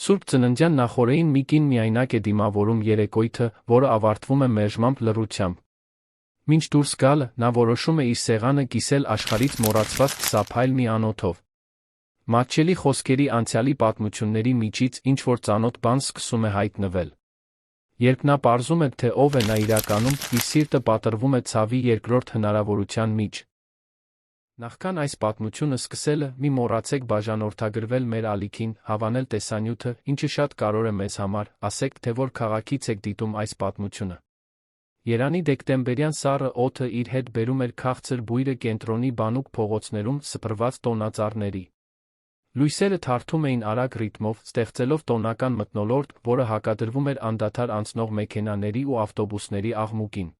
Սուրբ ծննդյան նախօրեին մի կին միայնակ է դիմավորում երեկոյթը, որը ավարտվում է մերժմամբ լռությամբ։ Մինչ դուրս գալը, նա որոշում է իր սեղանը կիսել աշխարհից մոռացված սափայլ մի անոթով։ Մատչելի խոսքերի անցյալի պատմությունների միջից ինչ-որ ծանոթ բան սկսում է հայտնվել։ Երբ նա պարզում է, թե ով է նա իրականում, իր սիրտը պատռվում է ցավի երկրորդ հնարավորության մեջ։ Նախքան այս պատմությունը սկսելը, մի մոռացեք բաժանորդագրվել մեր ալիքին, հավանել տեսանյութը, ինչը շատ կարևոր է մեզ համար, ասեք, թե որ քաղաքից եք դիտում այս պատմությունը։ Երանի դեկտեմբերյան սառը օդը իր հետ բերում էր քաղցր բույրը կենտրոնի բանուկ փողոցներում սփռված տոնածառների։ Լույսերը թարթում էին արագ ռիթմով, ստեղծելով տոնական մթնոլորտ, որը հակադրվում էր անդադար անցնող մեքենաների ու ավտոբուսների աղմուկին։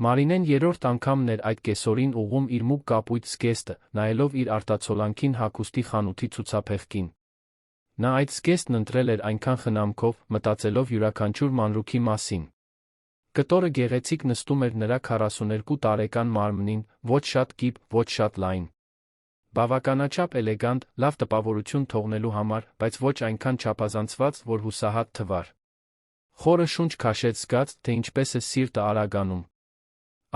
Մարինեն երրորդ անգամն էր այդ կեսօրին ուղղում իր մուգ կապույտ զգեստը, նայելով իր արտացոլանքին հագուստի խանութի ցուցափեղկին։ Նա այդ զգեստն ընտրել էր այնքան խնամքով, մտածելով յուրաքանչյուր մանրուքի մասին։ Կտորը գեղեցիկ նստում էր նրա 42 տարեկան մարմնին, ոչ շատ կիպ, ոչ շատ լայն։ Բավականաչափ էլեգանտ, լավ տպավորություն թողնելու համար, բայց ոչ այնքան չափազանցված, որ հուսահատ թվար։ Խորը շունչ քաշեց զգաց, թե ինչպես է սիրտը արագանում։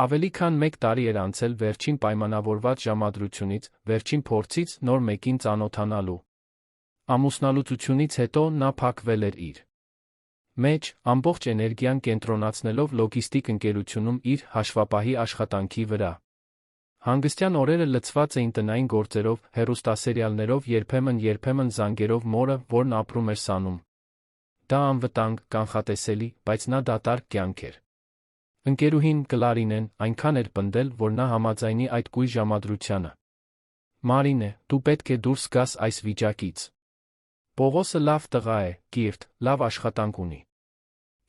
Ավելի քան 1 տարի էր անցել վերջին պայմանավորված ժամադրությունից, վերջին փորձից նոր մեկին ծանոթանալու։ Ամուսնալուծությունից հետո նա փակվել էր իր մեջ, ամբողջ էներգիան կենտրոնացնելով լոգիստիկ ընկերությունում իր հաշվապահի աշխատանքի վրա։ Հանգստյան օրերը լցված էին տնային գործերով, հեռուստասերիալներով, երբեմն զանգերով մորը, որն ապրում էր Սանում։ Դա անվտանգ, կանխատեսելի, բայց նա դատարկ կյանք էր։ Ընկերուհին Կլարինեն այնքան էր պնդել, որ նա համաձայնի այդ կույր ժամադրությանը։ Մարինե, դու պետք է դուրս գաս այս վիճակից։ Պողոսը լավ տղա է, կիրթ, լավ աշխատանք ունի։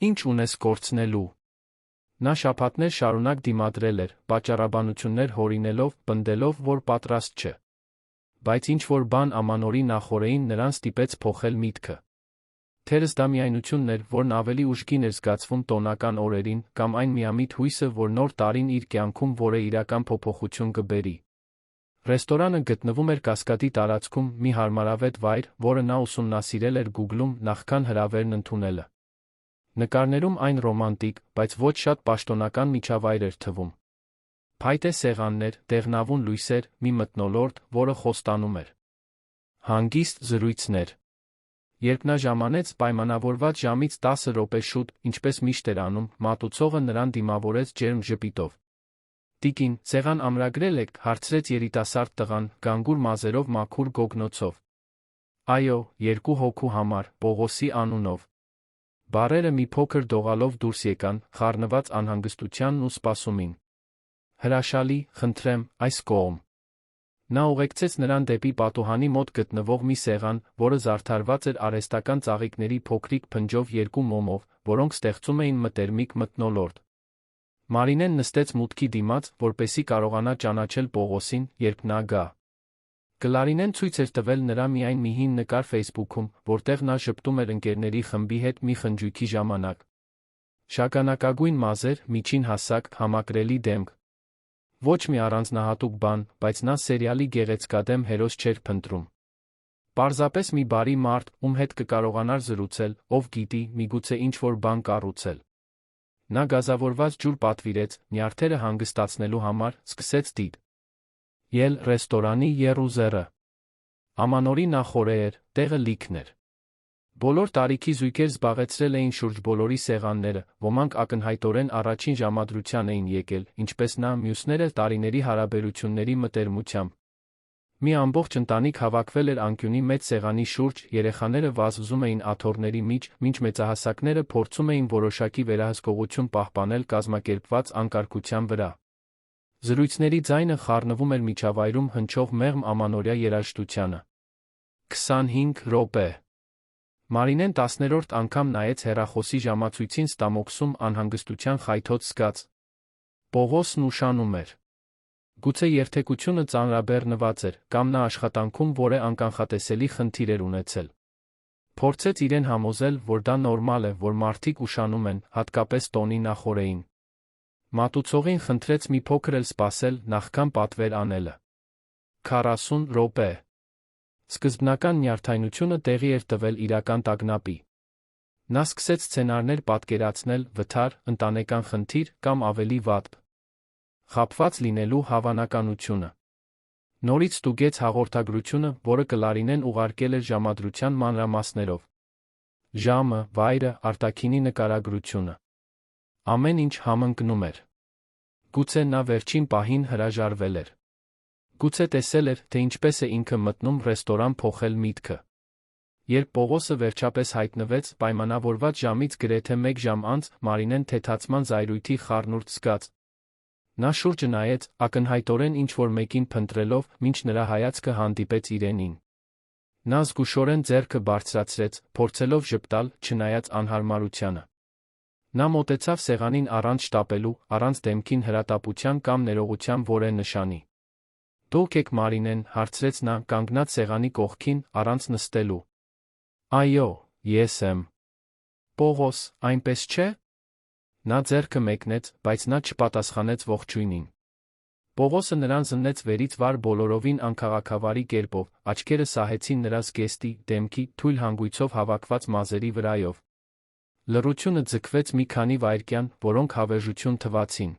Ինչ ունես կորցնելու։ Նա շաբաթներ շարունակ դիմադրել էր, պատճառաբանություններ հորինելով, պնդելով, որ պատրաստ չէ։ Բայց ինչ-որ բան ամանորի նախօրեին նրան ստիպեց փոխել միտքը։ Թերս դա միայնությունն էր, որն ավելի ուժգին էր զգացվում տոնական օրերին, կամ այն միամիտ հույսը, որ նոր տարին իր կյանքում որևէ իրական փոփոխություն կբերի։ Ռեստորանը գտնվում էր Կասկադի տարածքում, մի հարմարավետ վայր, որը նա ուսումնասիրել էր Google-ում նախքան հրավերն ընդունելը։ Նկարներում այն ռոմանտիկ, բայց ոչ շատ պաշտոնական միջավայր էր թվում։ Փայտե սեղաններ, դեղնավուն լույսեր, մի մթնոլորտ, որը խոստանում էր հանգիստ զրույցներ։ Երբ նա ժամանեց պայմանավորված ժամից 10 րոպե շուտ, ինչպես միշտ էր անում, մատուցողը նրան դիմավորեց ջերմ ժպիտով։ Տիկին, սեղան ամրագրել եք, հարցրեց երիտասարդ տղան, գանգուր մազերով մաքուր գոգնոցով։ Այո, 2 հոգու համար, Պողոսի անունով։ Բառերը մի փոքր դողալով դուրս եկան, խառնված անհանգստությանն ու սպասումին։ Հրաշալի, խնդրեմ, այս կողմ։ Նա ուղեկցեց նրան դեպի պատուհանի մոտ գտնվող մի սեղան, որը զարդարված էր արհեստական ծաղիկների փոքրիկ փնջով 2 մոմով, որոնք ստեղծում էին մտերմիկ մթնոլորտ։ Մարինեն նստեց մուտքի դիմաց, որպեսզի կարողանա ճանաչել Պողոսին, երբ նա գա։ Կլարինեն ցույց էր տվել նրա միայն մի հին նկար Facebook-ում, որտեղ նա շփտում էր ընկերների խմբի հետ մի խնջույքի ժամանակ։ Շագանակագույն մազեր, միջին հասակ, համակրելի դեմք։ Ոչ մի առանձնահատուկ բան, բայց նա սերիալի գեղեցկադեմ հերոս չէր փնտրում։ Պարզապես մի բարի մարդ, ում հետ կկարողանար զրուցել, ով գիտի, միգուցե ինչ-որ բան կառուցել։ Նա գազավորված ջուր պատվիրեց, նյարդերը հանգստացնելու համար, սկսեց դիտ ել ռեստորանի եռուզեռը։ Ամանորի նախօրե էր, տեղը լիքն էր։ Բոլոր տարիքի զույգեր զբաղեցրել էին շուրջ բոլորի սեղանները, ոմանք ակնհայտորեն առաջին ժամադրության էին եկել, ինչպես նա, մյուսները տարիների հարաբերությունների մտերմությամբ։ Մի ամբողջ ընտանիք հավաքվել էր անկյունի մեծ սեղանի շուրջ, երեխաները վազվզում էին աթոռների մեջ, մինչ մեծահասակները փորձում էին որոշակի վերահսկողություն պահպանել կազմակերպված անկարգության վրա։ Զրույցների ձայնը խառնվում էր միջավայրում հնչող մեղմ ամանորյա երաժշտությանը։ 25 րոպե։ Մարինեն 10-րդ անգամ նայեց հեռախոսի ժամացույցին ստամոքսում անհանգստության խայթոց զգաց։ Պողոսն ուշանում էր։ Գուցե երթևեկությունը ծանրաբեռնված էր, կամ նա աշխատանքում որե անկանխատեսելի խնդիր էր ունեցել։ Փորձեց իրեն համոզել, որ դա նորմալ է, որ մարդիկ ուշանում են, հատկապես տոնի նախօրեին։ Մատուցողին խնդրեց մի փոքր էլ սպասել, նախքան պատվեր անելը։ 40 րոպե։ Սկզբնական նյարդայնությունը տեղի էր տվել իրական տագնապի։ Նա սկսեց սցենարներ պատկերացնել վթար, ընտանեկան խնդիր կամ ավելի վատ խաբված լինելու հավանականությունը։ Նորից ստուգեց հաղորդագրությունը, որը Կլարինեն ուղարկել էր ժամադրության մանրամասներով։ Ժամը, վայրը, արտաքինի նկարագրությունը։ Ամեն ինչ համընկնում էր։ Գուցե նա վերջին պահին հրաժարվել էր։ Գուցե տեսել էր, թե ինչպես է ինքը մտնում ռեստորան փոխել միտքը։ Երբ Պողոսը վերջապես հայտնվեց, պայմանավորված ժամից գրեթե 1 ժամ անց, Մարինեն թեթացման զայրույթի խառնուրդ զգաց։ Նա շուրջը նայեց, ակնհայտորեն ինչ-որ մեկին փնտրելով, մինչ նրա հայացքը հանդիպեց իրենին։ Նա զգուշորեն ձեռքը բարձրացրեց, փորձելով ժպտալ, չնայած անհարմարությանը։ Նա մոտեցավ սեղանին առանց շտապելու, առանց դեմքին հրատապության կամ ներողության որևէ նշանի։ «Դուք եք Մարինեն», հարցրեց նա, կանգնած սեղանի կողքին, առանց նստելու։ «Այո, ես եմ»։ «Պողոս, այնպես չէ»։ Նա ձեռքը մեկնեց, բայց նա չպատասխանեց ողջույնին։ Պողոսը նրան զննեց վերից վար բոլորովին անքաղաքավարի կերպով, աչքերը սահեցին նրա զգեստի, դեմքի, թույլ հանգույցով հավաքված մազերի վրայով։ Լռությունը ձգվեց մի քանի վայրկյան, որոնք հավերժություն թվացին։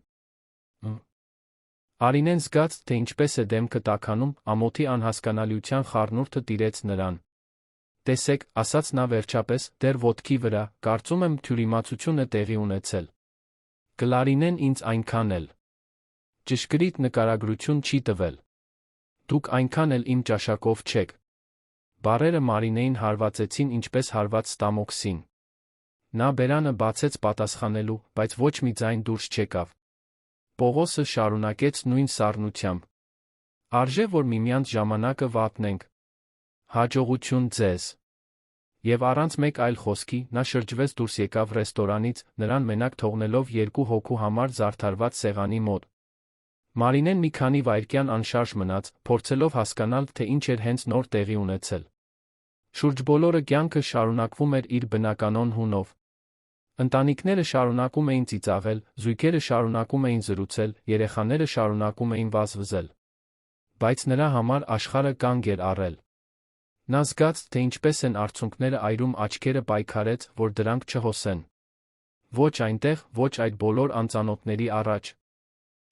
Արինեն զգաց, թե ինչպես է դեմքը տաքանում, ամոթի անհասկանալիության խառնուրդը տիրեց նրան։ «Տեսեք», ասաց նա վերջապես, դեռ ոտքի վրա, «կարծում եմ թյուրիմացություն է տեղի ունեցել։ Կլարինեն ինձ այնքան էլ ճշգրիտ նկարագրություն չի տվել։ Դուք այնքան էլ իմ ճաշակով չեք»։ Բառերը Մարինեին հարվածեցին ինչպես հարված Ստամոքսին։ Նա բերանը բացեց պատասխանելու, բայց ոչ մի ձայն դուրս չեկավ։ Պողոսը շարունակեց նույն սառնությամբ. «Արժե որ միմյանց ժամանակը վատնենք։ Հաջողություն ձեզ»։ Եվ առանց մեկ այլ խոսքի, նա շրջվեց դուրս եկավ ռեստորանից, նրան մենակ թողնելով 2 հոգու համար զարդարված սեղանի մոտ։ Մարինեն մի քանի վայրկյան անշարժ մնաց, փորձելով հասկանալ, թե ինչ էր հենց նոր տեղի ունեցել։ Շուրջբոլորը կյանքը շարունակվում էր իր բնականոն հունով։ Ընտանիքները շարունակում էին ծիծաղել, զույգերը շարունակում էին զրուցել, երեխաները շարունակում էին վազվզել։ Բայց նրա համար աշխարհը կանգ էր առել։ Նա զգաց, թե ինչպես են արցունքները այրում, աչքերը պայքարեց, որ դրանք չհոսեն։ Ոչ այնտեղ, ոչ այդ բոլոր անծանոթների առաջ։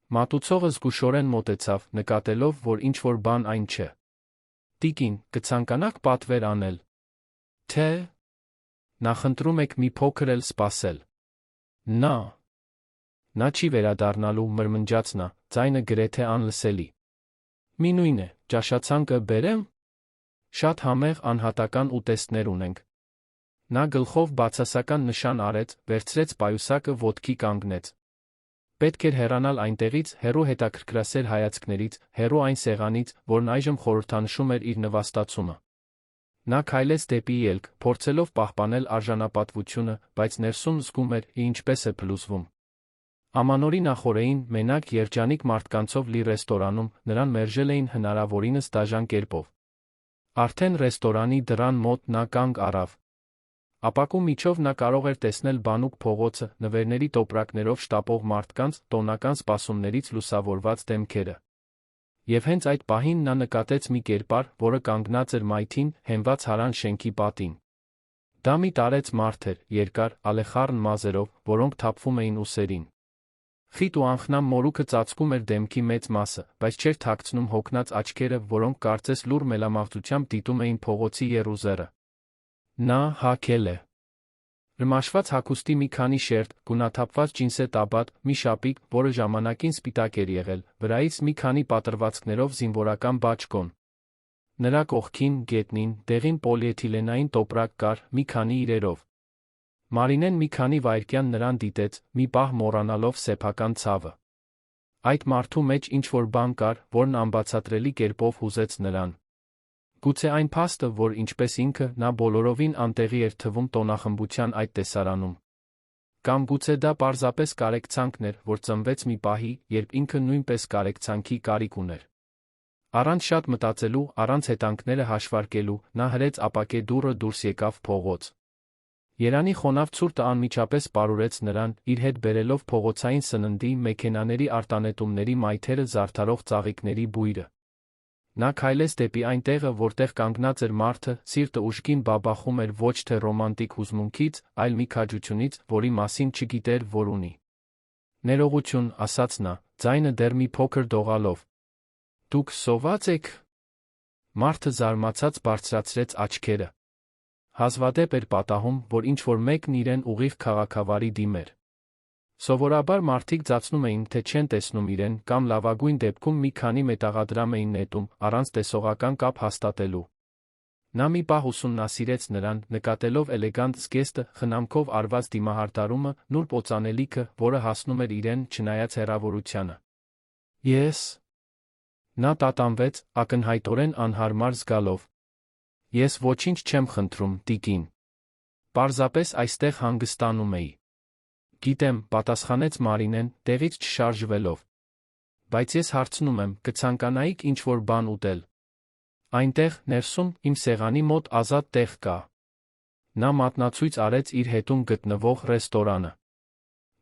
Մատուցողը զգուշորեն մոտեցավ, նկատելով, որ ինչ-որ բան այն չէ։ «Տիկին, կցանկանաք պատվեր անել։ Թե՞ նախընտրում եք մի փոքր էլ սպասել»։ Նա չի վերադառնալու, մրմնջաց նա, ձայնը գրեթե անլսելի։ «Մի նույն է, ճաշացանկը բերեմ»։ «Շատ համեղ անհատական ուտեստներ ունենք»։ Նա գլխով բացասական նշան արեց, վերցրեց պայուսակը, ոտքի կանգնեց։ Պետք էր հեռանալ այնտեղից, հեռու հետաքրքրասեր հայացքներից, հեռու այն սեղանից, որն այժմ խորհրդանշում էր իր նվաստացումը։ Նա քայլեց դեպի ելք, փորձելով պահպանել արժանապատվությունը, բայց ներսում զգում էր, ինչպես է փլուզվում։ Ամանորի նախօրեին, մենակ երջանիկ մարդկանցով լի ռեստորանում, նրան մերժել էին հնարավորինս դաժան կերպով։ Արդեն ռեստորանի դռան մոտ նա կանգ առավ։ Ապակու միջով նա կարող էր տեսնել բանուկ փողոցը, նվերների տոպրակներով շտապող մարդկանց, տոնական սպասումներից լուսավորված դեմքերը։ Եվ հենց այդ պահին նա նկատեց մի կերպար, որը կանգնած էր մայթին, հենված հարան շենքի պատին։ Դա մի տարեց մարդ էր, երկար, ալեխառն մազերով, որոնք թափվում էին ուսերին։ Խիտ ու անխնամ մորուքը ծածկում էր դեմքի մեծ մասը, բայց չէր թաքցնում հոգնած աչքերը, որոնք կարծես լուռ մելամաղձությամբ դիտում էին փողոցի եռուզեռը։ Նա հագել է մաշված հագուստի մի քանի շերտ, գունաթափված ջինսե տաբատ, մի շապիկ, որը ժամանակին սպիտակ էր եղել, վրայից մի քանի պատրվածքներով զինվորական բաճկոն։ Նրա կողքին, գետնին, դեղին պոլիէթիլենային տոպրակ կար, մի քանի իրերով։ Մարինեն մի քանի վայրկյան նրան դիտեց, մի պահ մոռանալով սեփական ցավը։ Այդ մարդու մեջ ինչ-որ բան կար, որն անբացատրելի կերպով հուզեց նրան։ Գուցե այն փաստը, որ ինչպես ինքը, նա բոլորովին անտեղի էր թվում տոնախմբության այդ տեսարանում։ Կամ գուցե դա պարզապես կարեկցանքն էր, որ ծնվեց մի պահի, երբ ինքը նույնպես կարեկցանքի կարիք ուներ։ Առանց շատ մտածելու, առանց հետանքները հաշվարկելու, նա հրեց ապակե դուռը, դուրս եկավ փողոց։ Երանի խոնավ ցուրտը անմիջապես պարուրեց նրան, իր հետ բերելով փողոցային սննդի, մեքենաների արտանետումների մայթերը զարդարող ծաղիկների բույրը։ Նա քայլեց դեպի այն տեղը, որտեղ կանգնած էր մարդը, սիրտը ուժգին բաբախում էր ոչ թե ռոմանտիկ հուզմունքից, այլ մի քաջությունից, որի մասին չգիտեր, որ ունի։ Ներողություն, ասաց նա, ձայնը դեռ մի փոքր դողալով։ Դուք սոված եք։ Մարդը զարմացած բարձրացրեց աչքերը։ Հազվադեպ էր պատահում, որ ինչ-որ մեկն իրեն ուղիղ քաղաքավարի դիմեր։ Սովորաբար մարդիկ ձացնում էին, թե չեն տեսնում իրեն, կամ լավագույն դեպքում մի քանի մետաղադրամ էին նետում, առանց տեսողական կապ հաստատելու։ Նա մի պահ ուսումնասիրեց նրան, նկատելով էլեգանտ զգեստը, խնամքով արված դիմահարդարումը, նուրբ օծանելիքը, որը հասնում էր իրեն, չնայած հեռավորությանը։ Ես… Նա տատանվեց, ակնհայտորեն անհարմար զգալով։ Ես ոչինչ չեմ խնդրում, տիկին։ Պարզապես այստեղ հանգստանում էի։ Գիտեմ, պատասխանեց Մարինեն, տեղից չշարժվելով։ Բայց ես հարցնում եմ, կցանկանայիք ինչ-որ բան ուտել։ Այնտեղ, ներսում, իմ սեղանի մոտ ազատ տեղ կա։ Նա մատնացույց արեց իր հետում գտնվող ռեստորանը։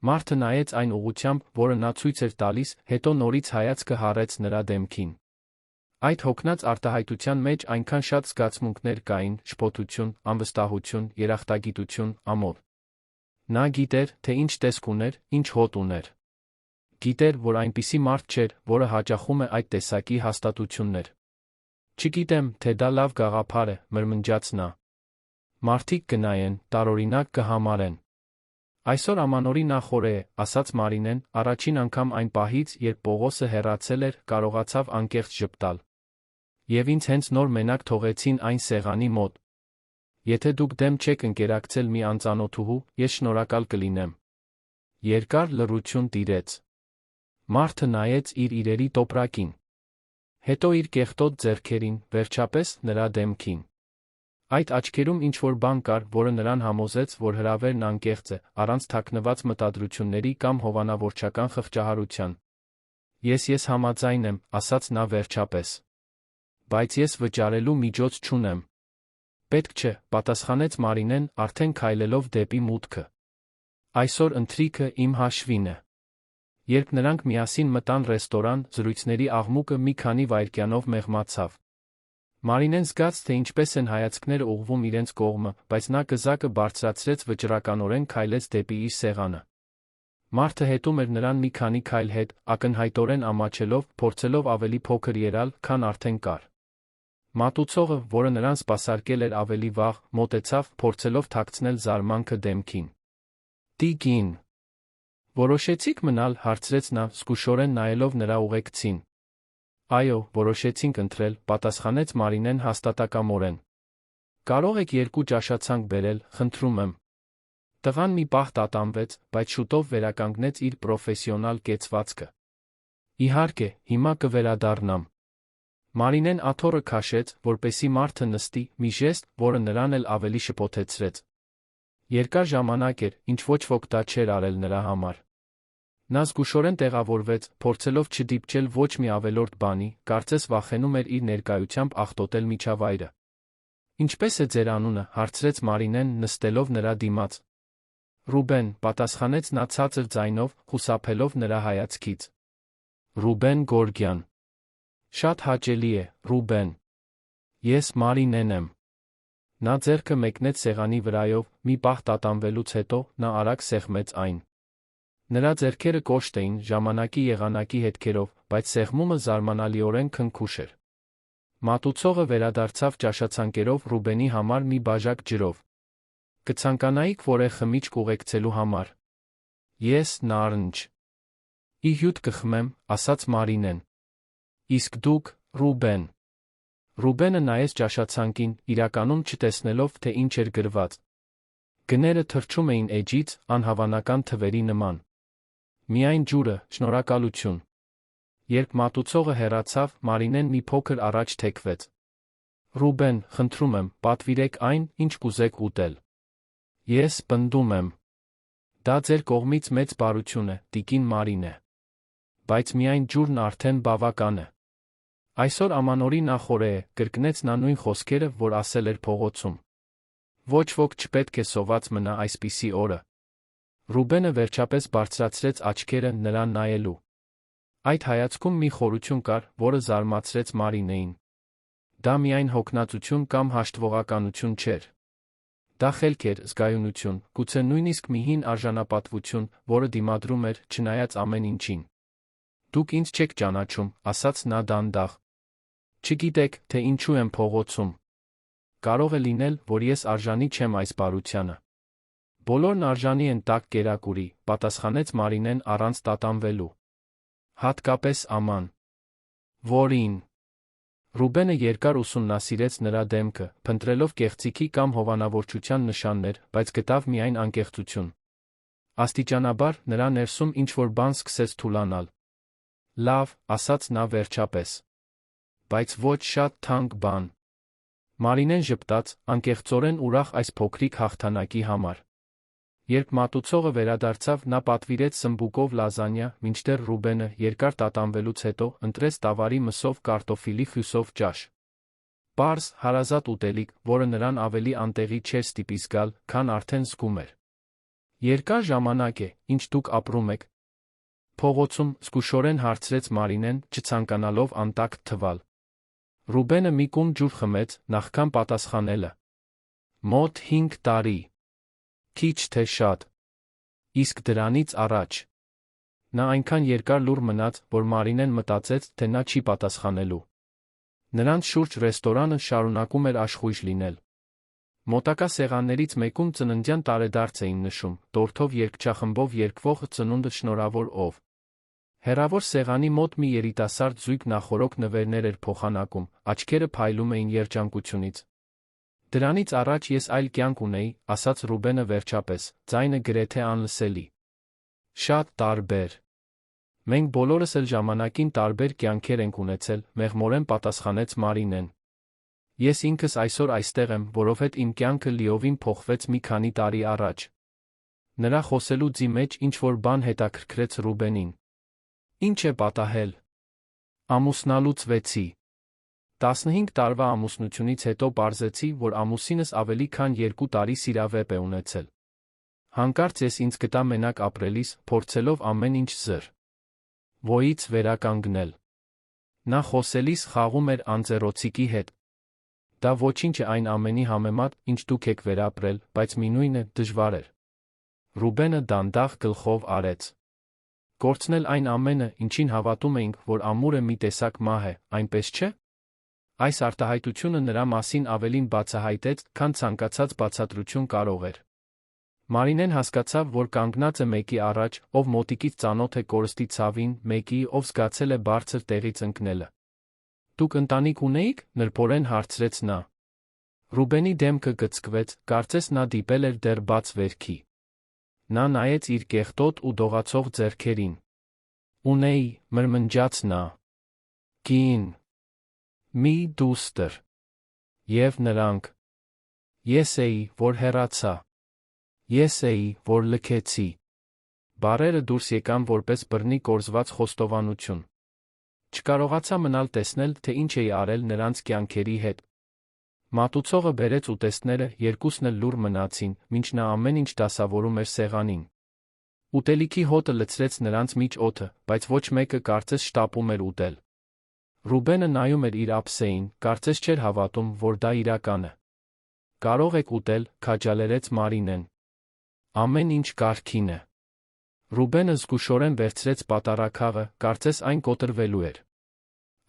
Մարդը նայեց այն ուղղությամբ, որը նա ցույց էր տալիս, հետո նորից հայացքը հառեց նրա դեմքին։ Այդ հոգնած արտահայտության մեջ այնքան շատ զգացմունքներ կային՝ շփոթություն, անվստահություն, երախտագիտություն, ամոթ։ Նա գիտեր, թե ինչ տեսք ուներ, ինչ հոտ ուներ։ Գիտեր, որ այնպիսի մարդ չէր, որը հաճախում է այդ տեսակի հաստատություններ։ Չգիտեմ, թե դա լավ գաղափար է, մրմնջաց նա։ Մարդիկ կնայեն, տարօրինակ կհամարեն։ Այսօր ամանորի նախօրե է, ասաց Մարինեն, առաջին անգամ այն պահից, երբ Պողոսը հեռացել էր, կարողացավ անկեղծ ժպտալ։ Եվ ինձ հենց նոր մենակ թողեցին այն սեղանի մոտ։ Եթե դուք դեմ չեք ընկերակցել մի անծանոթուհու, ես շնորհակալ կլինեմ։ Երկար լռություն տիրեց։ Մարդը նայեց իր իրերի տոպրակին։ Հետո իր կեղտոտ ձեռքերին, վերջապես նրա դեմքին։ Այդ աչքերում ինչ-որ բան կար, որը նրան համոզեց, որ հրավերն անկեղծ է, առանց թաքնված մտադրությունների կամ հովանավորչական խղճահարության։ Ես համաձայն եմ, ասաց նա վերջապես։ Բայց ես վճարելու միջոց չունեմ։ Պետք չէ, պատասխանեց Մարինեն, արդեն քայլելով դեպի մուտքը։ Այսօր ընթրիքը իմ հաշվին է։ Երբ նրանք միասին մտան ռեստորան, զրույցների աղմուկը մի քանի վայրկյանով մեղմացավ։ Մարինեն զգաց, թե ինչպես են հայացքները ուղղվում իրենց կողմը, բայց նա գզակը բարձրացրեց, վճռականորեն քայլեց դեպի իր սեղանը։ Մարդը հետում էր նրան մի քանի քայլ հետ, ակնհայտորեն ամաչելով, փորձելով ավելի փոքր ելալ, քան արդեն կար։ Մատուցողը, որը նրան սպասարկել էր ավելի վաղ, մոտեցավ, փորձելով թաքցնել զարմանքը դեմքին։ Տիկին։ Որոշեցիք մնալ, հարցրեց նա, զգուշորեն նայելով նրա ուղեկցին։ Այո, որոշեցինք ընտրել, պատասխանեց Մարինեն հաստատակամորեն։ Կարող եք երկու ճաշացանկ բերել, խնդրում եմ։ Տղան մի պահ տատանվեց, բայց շուտով վերականգնեց իր պրոֆեսիոնալ կեցվածքը։ Իհարկե, հիմա կվերադառնամ։ Մարինեն աթոռը քաշեց, որպեսզի մարդը նստի, մի ժեստ, որը նրան էլ ավելի շփոթեցրեց։ Երկար ժամանակ էր, ինչ ոչ ոք դա չէր արել նրա համար։ Նա զգուշորեն տեղավորվեց, փորձելով չդիպչել ոչ մի ավելորդ բանի, կարծես վախենում էր իր ներկայությամբ աղտոտել միջավայրը։ Ինչպե՞ս է ձեր անունը, հարցրեց Մարինեն, նստելով նրա դիմաց։ Ռուբեն, պատասխանեց նա ցածր ձայնով, խուսափելով նրա հայացքից։ Ռուբեն Գորգյան։ Շատ հաճելի է, Ռուբեն։ Ես Մարինեն եմ։ Նա ձեռքը մեկնեց սեղանի վրայով, մի պահ տատանվելուց հետո նա արագ սեղմեց այն։ Նրա ձեռքերը կոշտ էին, ժամանակի եղանակի հետքերով, բայց սեղմումը զարմանալիորեն քնքուշ էր։ Մատուցողը վերադարձավ ճաշացանկերով Ռուբենի համար մի բաժակ ջրով։ Կցանկանայիք որե խմիչք ուղեկցելու համար։ Ես նարնջ։ Ի հյութ կխմեմ, ասաց Մարինեն։ Իսկ դուք, Ռուբեն։ Ռուբենը նայեց ճաշացանկին, իրականում չտեսնելով, թե ինչ էր գրված։ Գները թռչում էին էջից, անհավանական թվերի նման։ Միայն ջուրը, շնորհակալություն։ Երբ մատուցողը հեռացավ, Մարինեն մի փոքր առաջ թեքվեց։ Ռուբեն, խնդրում եմ, պատվիրեք այն, ինչ կուզեք ուտել։ Ես պնդում եմ։ Դա ձեր կողմից մեծ բարություն է, տիկին Մարինե։ Բայց միայն ջուրն արդեն բավական է։ Այսօր ամանորի նախօրե է, կրկնեց նա նույն խոսքերը, որ ասել էր փողոցում։ Ոչ ոք չպետք է սոված մնա այսպիսի օրը։ Ռուբենը վերջապես բարձրացրեց աչքերը նրան նայելու։ Այդ հայացքում մի խորություն կար, որը զարմացրեց Մարինեին։ Դա միայն հոգնածություն կամ հաշտվողականություն չէր։ Դա խելք էր, զգայունություն, գուցե նույնիսկ մի հին արժանապատվություն, որը դիմադրում էր, չնայած ամեն ինչին։ Դուք ինձ չեք ճանաչում, ասաց նա դանդաղ։ Չգիտեք, թե ինչու եմ փողոցում։ Կարող է լինել, որ ես արժանի չեմ այս բարությանը։ Բոլորն արժանի են տաք կերակուրի, պատասխանեց Մարինեն առանց տատանվելու։ Հատկապես Աման։ Որին։ Ռուբենը երկար ուսումնասիրեց նրա դեմքը, փնտրելով կեղծիքի կամ հովանավորչության նշաններ, բայց գտավ միայն անկեղծություն։ Աստիճանաբար նրա ներսում ինչ-որ բան սկսեց թուլանալ։ Լավ, ասաց նա վերջապես։ Բայց ոչ շատ թանկ բան։ Մարինեն ժպտաց, անկեղծորեն ուրախ այս փոքրիկ հաղթանակի համար։ Երբ մատուցողը վերադարձավ, նա պատվիրեց սմբուկով լազանիա, մինչդեռ Ռուբենը, երկար տատանվելուց հետո, ընտրեց տավարի մսով կարտոֆիլի խյուսով ճաշ։ Պարզ, հարազատ ուտելիք, որը նրան ավելի անտեղի չէր ստիպի զգալ, քան արդեն զգում էր։ Երկար ժամանակ է, ինչ դուք ապրում եք։ Փողոցում, զգուշորեն հարցրեց Մարինեն, չցանկանալով անտակտ թվալ։ Ռուբենը մի կում ջուր խմեց, նախքան պատասխանելը։ Մոտ 5 տարի։ Քիչ թե շատ։ Իսկ դրանից առաջ։ Նա այնքան երկար լուռ մնաց, որ Մարինեն մտածեց, թե նա չի պատասխանելու։ Նրանց շուրջ ռեստորանը շարունակում էր աշխույժ լինել։ Մոտակա սեղաններից մեկում ծննդյան տարեդարձ էին նշում, տորթով երգչախմբով երգվող ծնունդը շնորհավոր ով։ Հեռավոր սեղանի մոտ մի երիտասարդ զույգ նախօրոք նվերներ էր փոխանակում, աչքերը փայլում էին երջանկությունից։ Դրանից առաջ ես այլ կյանք ունեի, ասաց Ռուբենը վերջապես, ձայնը գրեթե անլսելի։ Շատ տարբեր։ Մենք բոլորս էլ ժամանակին տարբեր կյանքեր ենք ունեցել, մեղմորեն պատասխանեց Մարինեն։ Ես ինքս այսօր այստեղ եմ, որովհետև իմ կյանքը լիովին փոխվեց մի քանի տարի առաջ։ Նրա խոսելու ձի մեջ ինչ-որ բան հետաքրքրեց Ռուբենին։ Ինչ է պատահել։ Ամուսնալուց 6-ի։ 15 տարվա ամուսնությունից հետո պարզեցի, որ ամուսինս ավելի քան 2 տարի սիրավեպ է ունեցել։ Հանկարծ ես ինձ գտա մենակ ապրելիս, փորձելով ամեն ինչ զր ոյից վերականգնել։ Նա խոսելիս խաղում էր անձեռոցիկի հետ։ Դա ոչինչ է այն ամենի համեմատ, ինչ դուք եք վերապրել, բայց մինույն է, դժվար էր։ Ռուբենը դանդաղ գլխով արեց։ Կորցնել այն ամենը, ինչին հավատում էինք, որ ամուրը մի տեսակ մահ է, այնպես չէ՞։ Այս արտահայտությունը նրա մասին ավելին բացահայտեց, քան ցանկացած բացատրություն կարող էր։ Մարինեն հասկացավ, որ կանգնած է մեկի առաջ, ով մոտիկից ծանոթ է կորստի ցավին, մեկի, ով զգացել է բարձր տեղից ընկնելը։ Դուք ընտանիք ունեիք, նրբորեն հարցրեց նա։ Ռուբենի դեմքը գծկվեց, կարծես նա դիպել էր դեռ բաց վերքի։ Նա նայեց իր կեղտոտ ու դողացող ձեռքերին։ Ունեի, մրմնջաց նա։ Կին։ Մի դուստր։ Եվ նրանք։ Ես էի, որ հեռացա։ Ես էի, որ լքեցի։ Բառերը դուրս եկան որպես բռնի կորզված խոստովանություն։ Չկարողացա մնալ տեսնել, թե ինչ էի արել նրանց կյանքերի հետ։ Մատուցողը բերեց ուտեստները, երկուսն էլ լուռ մնացին, մինչ նա ամեն ինչ դասավորում էր սեղանին։ Ուտելիքի հոտը լցրեց նրանց միջ օդը, բայց ոչ մեկը կարծես շտապում էր ուտել։ Ռուբենը նայում էր իր ափսեին, կարծես չէր հավատում, որ դա իրական է։ Կարող եք ուտել, քաջալերեց Մարինեն։ Ամեն ինչ կարգին է։ Ռուբենը զգուշորեն վերցրեց պատառաքաղը, կարծես այն կոտրվելու էր։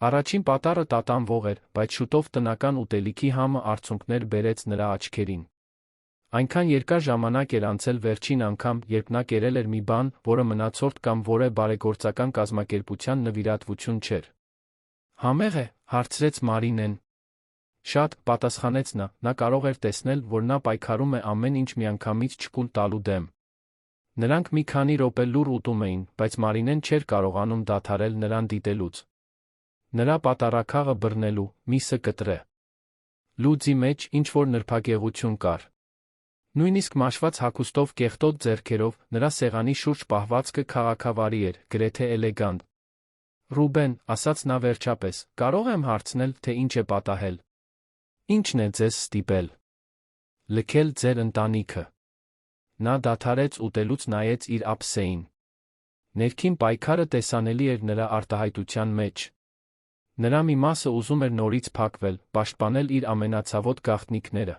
Առաջին պատառը տատանվող էր, բայց շուտով տնական ուտելիքի համը արցունքներ բերեց նրա աչքերին։ Այնքան երկար ժամանակ էր անցել վերջին անգամ, երբ նա կերել էր մի բան, որը մնացորդ կամ որևէ բարեգործական կազմակերպության նվիրատվություն չէր։ Համեղ է, հարցրեց Մարինեն։ Շատ, պատասխանեց նա կարող էր տեսնել, որ նա պայքարում է ամեն ինչ միանգամից չկուլ տալու դեմ։ Նրանք մի քանի րոպե լուռ ուտում էին, բայց Մարինեն չէր կարողանում դադարել նրան դիտելուց։ Նրա պատառաքաղը բռնելու, միսը կտրե։ Լուծի մեջ ինչ-որ նրբագեղություն կար։ Նույնիսկ մաշված հագուստով կեղտոտ ձեռքերով, նրա սեղանի շուրջ պահվածքը քաղաքավարի էր, գրեթե էլեգանտ։ Ռուբեն, ասաց նա վերջապես, կարող եմ հարցնել, թե ինչ է պատահել։ Ինչն է ձեզ ստիպել։ Լքել ձեր ընտանիքը։ Նա դադարեց ուտելուց նայեց իր ափսեին։ Ներքին պայքարը տեսանելի էր նրա արտահայտության մեջ։ Նրա մի մասը ուզում էր նորից փակվել, պաշտպանել իր ամենացավոտ գաղտնիքները։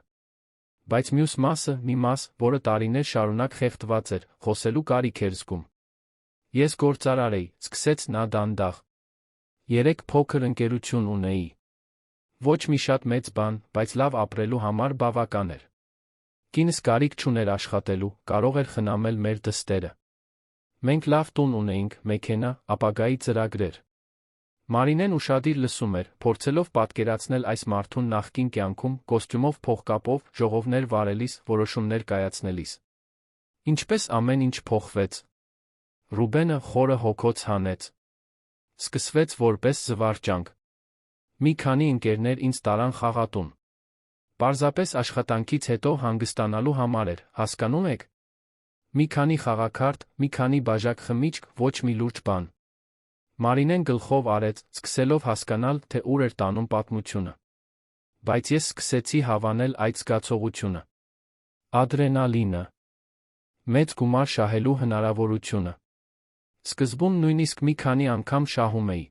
Բայց մյուս մասը, մի մաս, որը տարիներ շարունակ խեղդված էր, խոսելու կարիք էր զգում։ Ես գործարար էի, սկսեց նա դանդաղ։ 3 փոքր ընկերություն ունեի։ Ոչ մի շատ մեծ բան, բայց լավ ապրելու համար բավական էր։ Կինս կարիք չուներ աշխատելու, կարող էր խնամել մեր դստերը։ Մենք լավ տուն ունեինք, մեքենա, ապագայի ծրագրեր։ Մարինեն ուշադիր լսում էր, փորձելով պատկերացնել այս մարդուն նախկին կյանքում, կոստյումով փողկապով, ժողովներ վարելիս, որոշումներ կայացնելիս։ Ինչպես ամեն ինչ փոխվեց։ Ռուբենը խորը հոգոց հանեց։ Սկսվեց որպես զվարճանք։ Մի քանի ընկերներ ինձ տարան խաղատուն։ Պարզապես աշխատանքից հետո հանգստանալու համար էր, հասկանում եք։ Մի քանի խաղաքարտ, մի քանի բաժակ խմիչք, ոչ մի լուրջ բան։ Մարինեն գլխով արեց, սկսելով հասկանալ, թե ուր էր տանում պատմությունը։ Բայց ես սկսեցի հավանել այդ զգացողությունը։ Ադրենալինը։ Մեծ գումար շահելու հնարավորությունը։ Սկզբում նույնիսկ մի քանի անգամ շահում էի։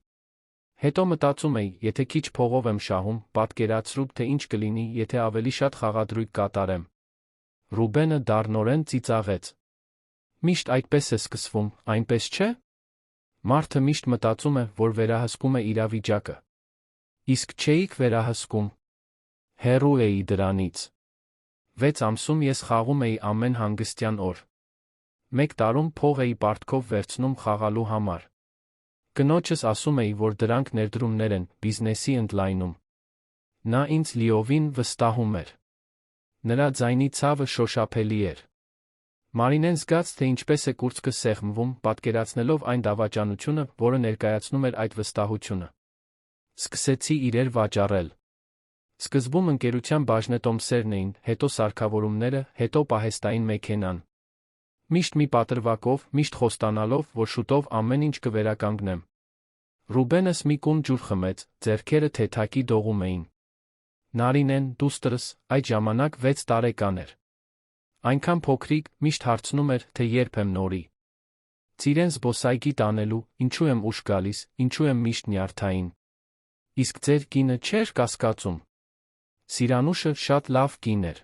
Հետո մտածում էի, եթե քիչ փողով եմ շահում, պատկերացրու, թե ինչ կլինի, եթե ավելի շատ խաղադրույք կատարեմ։ Ռուբենը դառնորեն ծիծաղեց։ Միշտ այդպես է սկսվում, այնպես չէ՞։ Մարդը միշտ մտածում է, որ վերահսկում է իրավիճակը։ Իսկ չէիք վերահսկում։ Հեռու էի դրանից։ 6 ամսում ես խաղում էի ամեն հանգստյան օր։ 1 տարում փող էի պարտքով վերցնում խաղալու համար։ Կնոջս ասում էի, որ դրանք ներդրումներ են, բիզնեսի ընդլայնում։ Նա ինձ լիովին վստահում էր։ Նրա ձայնի ցավը շոշափելի էր։ Մարինեն զգաց, թե ինչպես է կուրծքը սեղմվում, պատկերացնելով այն դավաճանությունը, որը ներկայացնում էր այդ վստահությունը։ Սկսեցի իրեր վաճառել։ Սկզբում ընկերության բաժնետոմսերն էին, հետո սարքավորումները, հետո պահեստային մեքենան։ Միշտ մի պատրվակով, միշտ խոստանալով, որ շուտով ամեն ինչ կվերականգնեմ։ Ռուբենս մի կում ջուր խմեց, ձեռքերը թեթակի դողում էին։ Նարինեն, դուստրս, այդ ժամանակ 6 տարեկան էր։ Այնքան փոքրիկ, միշտ հարցնում էր, թե երբ եմ նորի։ Ծիրեն զբոսայգի տանելու, ինչու եմ ուշ գալիս, ինչու եմ միշտ նյարդային։ Իսկ ձեր կինը չէր կասկածում։ Սիրանուշը շատ լավ կին էր։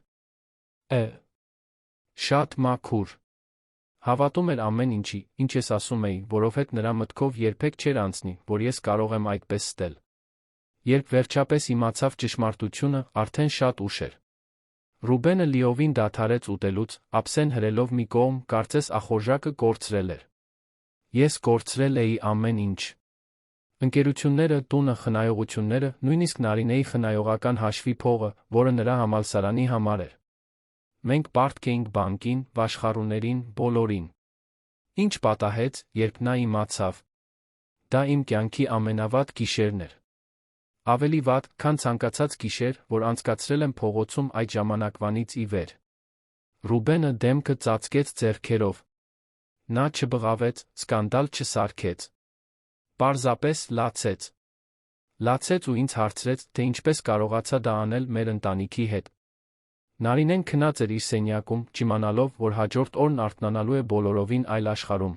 Շատ մաքուր։ Հավատում էր ամեն ինչի, ինչ ես ասում էի, որովհետև նրա մտքով երբեք չէր անցնի, որ ես կարող եմ այդպես ստել։ Երբ վերջապես իմացավ ճշմարտությունը, արդեն շատ ուշ էր։ Ռուբենը լիովին դադարեց ուտելուց, ափսեն հրելով մի կողմ, կարծես ախորժակը կորցրել էր։ Ես կորցրել էի ամեն ինչ։ Ընկերությունները, տունը, խնայողությունները, նույնիսկ Նարինեի խնայողական հաշվի փողը, որը նրա համալսարանի համար էր։ Մենք պարտք էինք բանկին, վաշխառուներին, բոլորին։ Ինչ պատահեց, երբ նա իմացավ։ Դա իմ կյանքի ամենավատ գիշերն էր։ Ավելի վատ, քան ցանկացած գիշեր, որ անցկացրել եմ փողոցում այդ ժամանակվանից ի վեր։ Ռուբենը դեմքը ծածկեց ձեռքերով։ Նա չբղավեց, սկանդալ չսարքեց։ Պարզապես լացեց։ Լացեց ու ինձ հարցրեց, թե ինչպես կարողացա դա անել մեր ընտանիքի հետ։ Նարինեն քնած էր իր սենյակում, չիմանալով, որ հաջորդ օրն արթնանալու է բոլորովին այլ աշխարհում։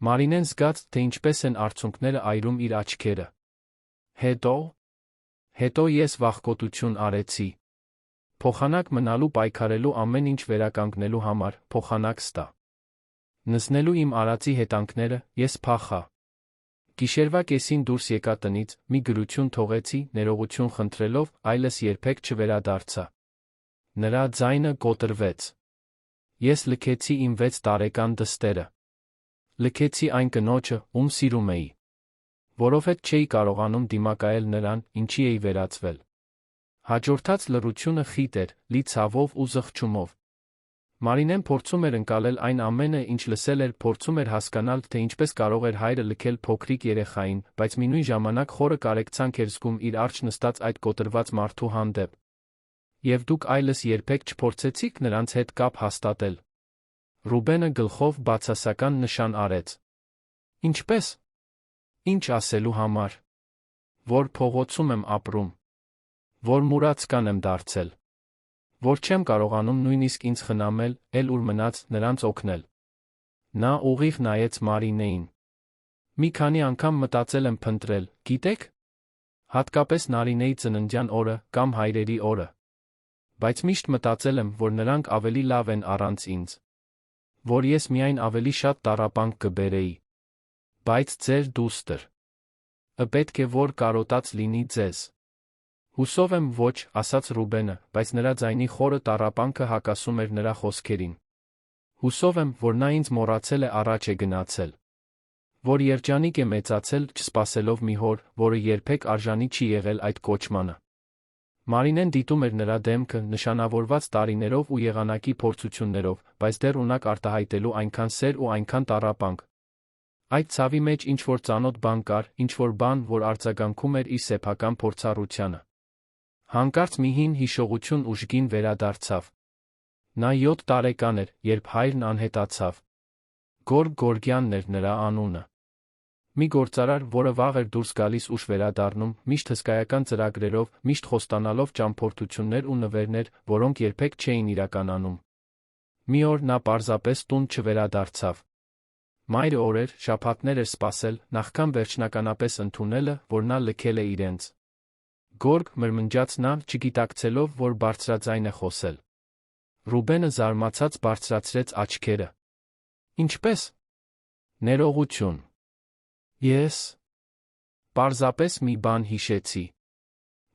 Մարինեն զգաց, թե ինչպես են արցունքները այրում իր աչքերը։ Հետո ես վախկոտություն արեցի։ Փոխանակ մնալու պայքարելու ամեն ինչ վերականգնելու համար, փոխանակ ստա։ Նզնելու իմ արածի հետանքները, ես փախա։ Գիշերվա կեսին դուրս եկա տնից, մի գրություն թողեցի, ներողություն խնդրելով, այլս երբեք չվերադարձա։ Նրա ձայնը կոտրվեց։ Ես լքեցի իմ 6 տարեկան դստերը։ Լքեցի այն կնոջը, ում սիրում էի։ Որովհետև չէի կարողանում դիմակայել նրան, ինչի էի վերածվել։ Հաջորդած լռությունը խիտ էր, լի ցավով ու զղջումով։ Մարինեն փորձում էր ընկալել այն ամենը, ինչ լսել էր, փորձում էր հասկանալ, թե ինչպես կարող էր հայրը լքել փոքրիկ երեխային, բայց միևնույն ժամանակ խորը կարեկցանք էր զգում իր առջ նստած այդ կոտրված մարդու հանդեպ։ Եվ դուք այլս երբեք չփորձեցիք նրանց հետ կապ հաստատել։ Ռուբենը գլխով բացասական նշան արեց։ Ինչպես։ Ինչ ասելու համար։ Որ փողոցում եմ ապրում։ Որ մուրացկան եմ դարձել։ Որ չեմ կարողանում նույնիսկ ինձ խնամել, էլ ուր մնաց նրանց օգնել։ Նա ուղիղ նայեց Մարինեին։ Մի քանի անգամ մտածել եմ փնտրել, գիտեք։ Հատկապես Նարինեի ծննդյան օրը կամ հայրերի օրը։ Բայց միշտ մտածել եմ, որ նրանք ավելի լավ են առանց ինձ։ Որ ես միայն ավելի շատ տառապանք կբերեի։ Բայց ձեր դուստր պետք է որ կարոտած լինի ձեզ։ Հուսով եմ ոչ, ասաց Ռուբենը, բայց նրա ձայնի խորը տառապանքը հակասում էր նրա խոսքերին։ Հուսով եմ, որ նա ինձ մոռացել է առաջ է գնացել։ Որ երջանիկ է մեծացել, չսպասելով մի հոր, որը երբեք արժանի չի եղել այդ կոչմանը։ Մարինեն դիտում էր նրա դեմքը, նշանավորված տարիներով ու եղանակի փորձություններով, բայց դեռ ունակ արտահայտելու այնքան սեր ու այնքան տառապանք։ Այդ ցավի մեջ ինչ-որ ծանոթ բան կար, ինչ-որ բան, որ արձագանքում էր իր սեփական փորձառությանը։ Հանկարծ մի հին հիշողություն ուժգին վերադարձավ։ Նա 7 տարեկան էր, երբ հայրն անհետացավ։ Գորգ Գորգյանն էր նրա անունը։ Մի գործարար, որը վաղ էր դուրս գալիս ուշ վերադառնում, միշտ հսկայական ծրագրերով, միշտ խոստանալով ճամփորդություններ ու նվերներ, որոնք երբեք չէին իրականանում։ Մի օր նա պարզապես տուն չվերադարձավ։ Մայրը օրեր, շաբաթներ էր սպասել, նախքան վերջնականապես ընդունելը, որ նա լքել է իրենց։ Գորգ, մրմնջաց նա, չգիտակցելով, որ բարձրաձայն է խոսել։ Ռուբենը զարմացած բարձրացրեց աչքերը։ Ինչպե՞ս։ Ներողություն։ Ես պարզապես մի բան հիշեցի։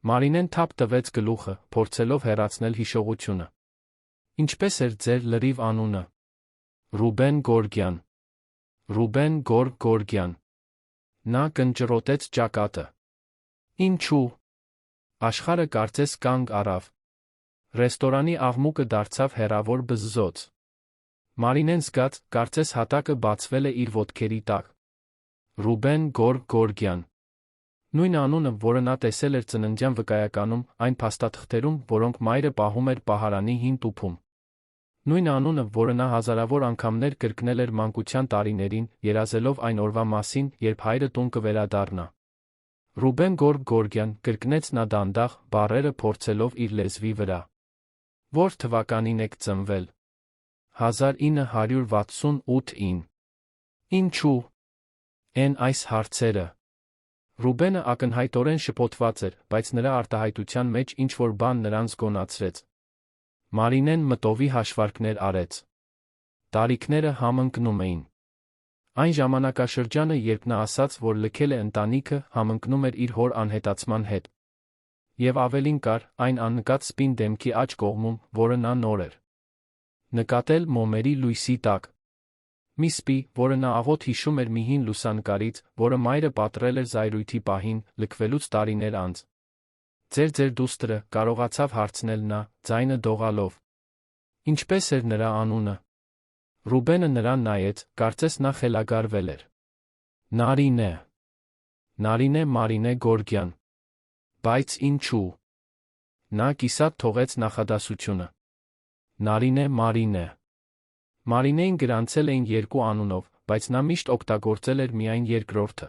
Մարինեն թափ տվեց գլուխը, փորձելով հեռացնել հիշողությունը։ Ինչպե՞ս էր ձեր լրիվ անունը։ Ռուբեն Գորգյան։ Ռուբեն Գորգ Գորգյան։ Նա կնճռոտեց ճակատը։ Ինչու։ Աշխարհը կարծես կանգ առավ։ Ռեստորանի աղմուկը դարձավ հեռավոր բզզոց։ Մարինեն զգաց, կարծես հատակը բացվել է իր ոտքերի տակ։ Ռուբեն Գորգ Գորգյան։ Նույն անունը, որը նա տեսել էր ծննդյան վկայականում, այն փաստաթղթերում, որոնք մայրը պահում էր պահարանի հին տուփում։ Նույն անունը, որը նա հազարավոր անգամներ կրկնել էր մանկության տարիներին, երազելով այն օրվա մասին, երբ հայրը տուն կվերադառնա։ Ռուբեն Գորգ Գորգյան, կրկնեց նա դանդաղ, բառերը փորձելով իր լեզվի վրա։ Որ թվականին եք ծնվել։ 1968-ին։ Ինչու։ Էն այս հարցերը։ Ռուբենը ակնհայտորեն շփոթված էր, բայց նրա արտահայտության մեջ ինչ-որ բան նրան զգոնացրեց։ Մարինեն մտովի հաշվարկներ արեց։ Տարիքները համընկնում էին։ Այն ժամանակաշրջանը, երբ նա ասաց, որ լքել է ընտանիքը, համընկնում էր իր հոր անհետացման հետ։ Եվ ավելին կար, այն աննկատ սպին դեմքի աջ կողմում, որը նա նոր էր նկատել մոմերի լույսի տակ։ Մի սպի, որը նա աղոտ հիշում էր մի հին լուսանկարից, որը մայրը պատռել էր զայրույթի պահին, լքվելուց տարիներ անց։ Ձեր դուստրը, կարողացավ հարցնել նա, ձայնը դողալով։ Ինչպե՞ս էր նրա անունը։ Ռուբենը նրան նայեց, կարծես նա խելագարվել էր։ Նարինե։ Նարինե Մարինե Գորգյան։ Բայց ինչու։ Նա կիսատ թողեց նախադասությունը։ Նարինե Մարինե։ Մարինեին գրանցել էին 2 անունով, բայց նա միշտ օգտագործել էր միայն երկրորդը։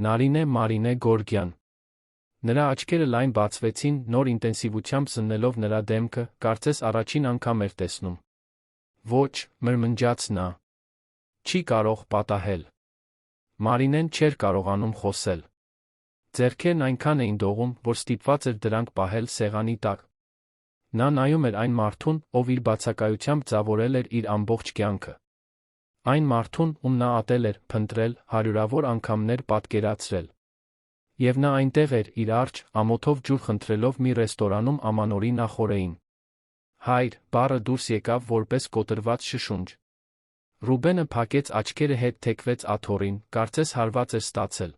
Նարինե Մարինե Գորգյան։ Նրա աչքերը լայն բացվեցին, նոր ինտենսիվությամբ զննելով նրա դեմքը, կարծես առաջին անգամ էր տեսնում։ Ոչ, մրմնջաց նա։ Չի կարող պատահել։ Մարինեն չէր կարողանում խոսել։ Ձեռքերն այնքան էին դողում, որ ստիպված էր դրանք պահել սեղանի տակ։ Նա նայում էր այն մարդուն, ով իր բացակայությամբ ձավորել էր իր ամբողջ կյանքը։ Այն մարդուն, ում նա ատել էր, փնտրել, հարյուրավոր անգամներ պատկերացրել։ Եվ նա այնտեղ էր, իր առջ, ամոթով ջուր խնդրելով մի ռեստորանում ամանորի նախօրեին։ Հայր, բառը դուրս եկավ որպես կոտրված շշունջ։ Ռուբենը փակեց աչքերը հետ թեքվեց աթոռին, կարծես հարված էր ստացել։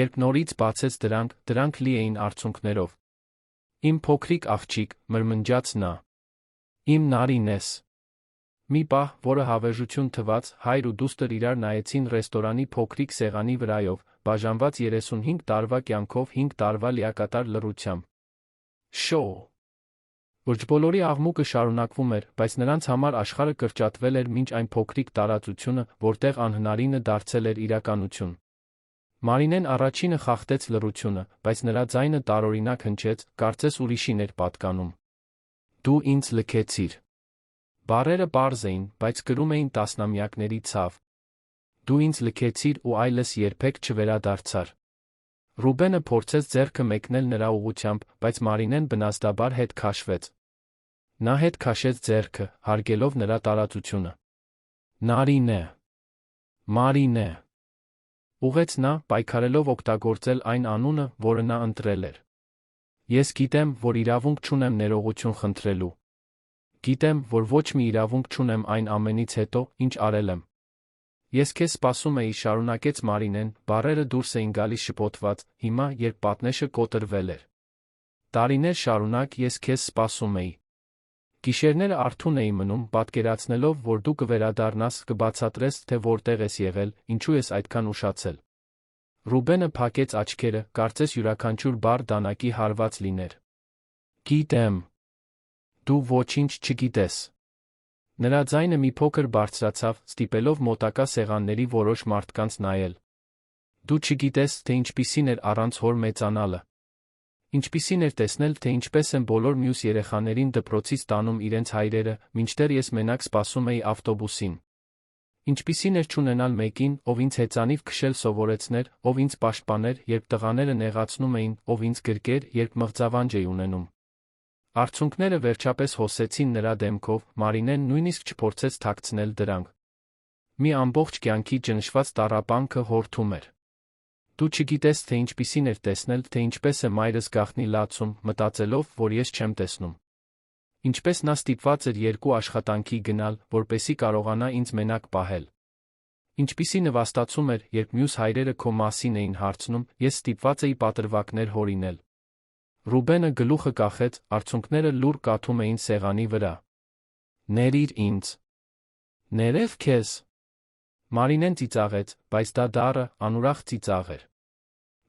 Երբ նորից բացեց դրանք լի էին արցունքներով։ Իմ փոքրիկ աղջիկ, մրմնջաց նա։ Իմ Նարինես։ Մի պահ, որը հավերժություն թվաց, հայր ու դուստր իրար նայեցին ռեստորանի փոքրիկ սեղանի վրայով, բաժանված 35 տարվա կյանքով 5 տարվա լիակատար լռությամբ։ Շոու։ Ողջբոլորի աղմուկը շարունակվում էր, բայց նրանց համար աշխարհը կրճատվել էր մինչ այն փոքրիկ տարածությունը, որտեղ անհնարինը դարձել էր իրականություն։ Մարինեն առաջինը խախտեց լռությունը, բայց նրա ձայնը տարօրինակ հնչեց, կարծես ուրիշին էր պատկանում։ Դու ինձ լքեցիր։ Բառերը պարզ էին, բայց կրում էին տասնամյակների ցավ։ Դու ինձ լքեցիր ու այլս երբեք չվերադարձար։ Ռուբենը փորձեց ձեռքը մեկնել նրա ուղղությամբ, բայց Մարինեն բնազդաբար հետ քաշվեց։ Նա հետ քաշեց ձեռքը, հարգելով նրա տարածությունը։ Նարինե։ Մարինե։ Ուղեց նա, պայքարելով օգտագործել այն անունը, որը նա ընտրել էր։ Ես գիտեմ, որ իրավունք չունեմ ներողություն խնդրելու։ Գիտեմ, որ ոչ մի իրավունք չունեմ այն ամենից հետո, ինչ արել եմ։ Ես քեզ սպասում էի, շարունակեց Մարինեն, բառերը դուրս էին գալիս շփոթված, հիմա, երբ պատնեշը կոտրվել էր։ Տարիներ շարունակ ես քեզ սպասում էի։ Գիշերները արթուն էի մնում, պատկերացնելով, որ դու կվերադառնաս, կբացատրես, թե որտեղ ես եղել, ինչու ես այդքան ուշացել։ Ռուբենը փակեց աչքերը, կարծես յուրաքանչյուր բառ դանակի հարված լիներ։ Գիտեմ։ Դու ոչինչ չգիտես։ Նրա ձայնը մի փոքր բարձրացավ, ստիպելով մոտակա սեղանների որոշ մարդկանց նայել։ Դու չգիտես, թե ինչպիսին էր առանց հոր մեծանալը։ Ինչպիսին էր տեսնել, թե ինչպես են բոլոր մյուս երեխաներին դպրոցից տանում իրենց հայրերը, մինչդեռ ես մենակ սպասում էի ավտոբուսին։ Ինչպիսին էր չունենալ մեկին, ով ինձ հեծանիվ քշել սովորեցներ, ով ինձ պաշտպաներ, երբ տղաները նեղացնում էին, ով ինձ գրկեր, երբ մղձավանջ էի ունենում։ Արցունքները վերջապես հոսեցին նրա դեմքով, Մարինեն նույնիսկ չփորձեց թաքցնել դրանք։ Մի ամբողջ կյանքի ճնշված տառապանքը հորթում էր։ Դու չգիտես, թե ինչպիսին էր տեսնել, թե ինչպես է մայրս գաղտնի լացում, մտածելով, որ ես չեմ տեսնում։ Ինչպես նա ստիպված էր երկու աշխատանքի գնալ, որպեսզի կարողանա ինձ մենակ պահել։ Ինչպիսի նվաստացում էր, երբ մյուս հայրերը քո մասին էին հարցնում, ես ստիպված էի պատրվակներ հորինել։ Ռուբենը գլուխը կախեց, արցունքները լուռ կաթում էին սեղանի վրա։ Ներիր ինձ։ Ներև քեզ։ Մարինեն ծիծաղեց, բայց դա դառը, անուրախ ծիծաղ էր։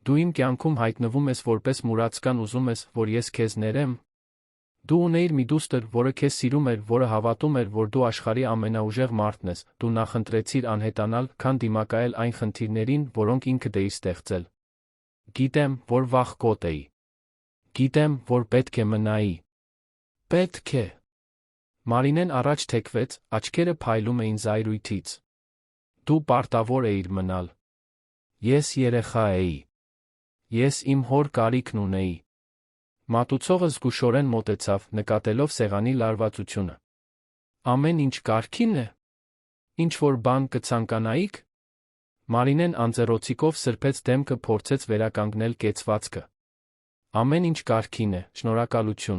Դու իմ կյանքում հայտնվում ես որպես մուրացկան, ուզում ես, որ ես քեզ ներեմ։ Դու ունեիր մի դուստր, որը քեզ սիրում էր, որը հավատում էր, որ դու աշխարհի ամենաուժեղ մարդն ես, դու նախընտրեցիր անհետանալ, քան դիմակայել այն խնդիրներին, որոնք ինքդ էիր ստեղծել։ Գիտեմ, որ վախկոտ էի։ Գիտեմ, որ պետք է մնայի։ Պետք է։ Մարինեն առաջ թեքվեց, աչքերը փայլում էին զայրույթից։ Դու պարտավոր էիր մնալ։ Ես երեխա էի։ Ես իմ հոր կարիքն ունեի։ Մատուցողը զգուշորեն մոտեցավ, նկատելով սեղանի լարվածությունը։ Ամեն ինչ կարգին է։ Ինչ-որ բան կցանկանայիք։ Մարինեն անձեռոցիկով սրբեց դեմքը, փորձեց վերականգնել կեցվածքը։ Ամեն ինչ կարգին է, շնորհակալություն։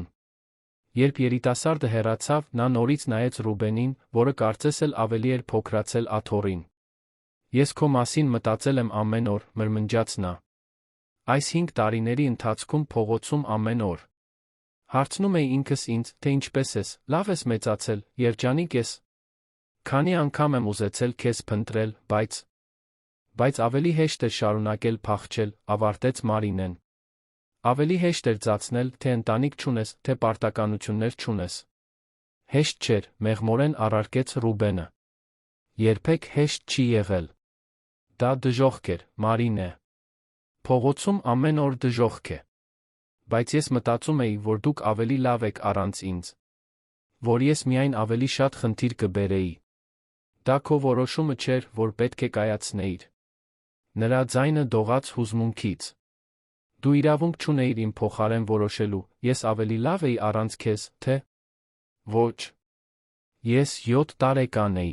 Երբ երիտասարդը հեռացավ, նա նորից նայեց Ռուբենին, որը կարծես էլ ավելի էր փոքրացել աթոռին։ Ես քո մասին մտածել եմ ամեն օր, մրմնջաց նա։ Այս 5 տարիների ընթացքում փողոցում ամեն օր։ Հարցնում էի ինքս ինձ, թե ինչպես ես, լավ ես մեծացել, երջանիկ ես։ Քանի անգամ եմ ուզեցել քեզ փնտրել, բայց ավելի հեշտ էր շարունակել փախչել, ավարտեց Մարինեն։ Ավելի հեշտ էր ծածնել, թե ընտանիք չունես, թե պարտականություններ չունես։ Հեշտ չէր, մեղմորեն առարկեց Ռուբենը։ Երբեք հեշտ չի եղել։ Դա դժոխք էր, Մարինե։ Փողոցում ամեն օր դժոխք է։ Բայց ես մտածում էի, որ դուք ավելի լավ եք առանց ինձ։ Որ ես միայն ավելի շատ խնդիր կբերեի։ Դա քո որոշումը չէր, որ պետք է կայացնեիր։ Նրա ձայնը դողաց հուզմունքից։ Դու իրավունք չունեիր իմ փոխարեն որոշելու, ես ավելի լավ էի առանց քեզ, թե… Ոչ։ Ես 7 տարեկան էի։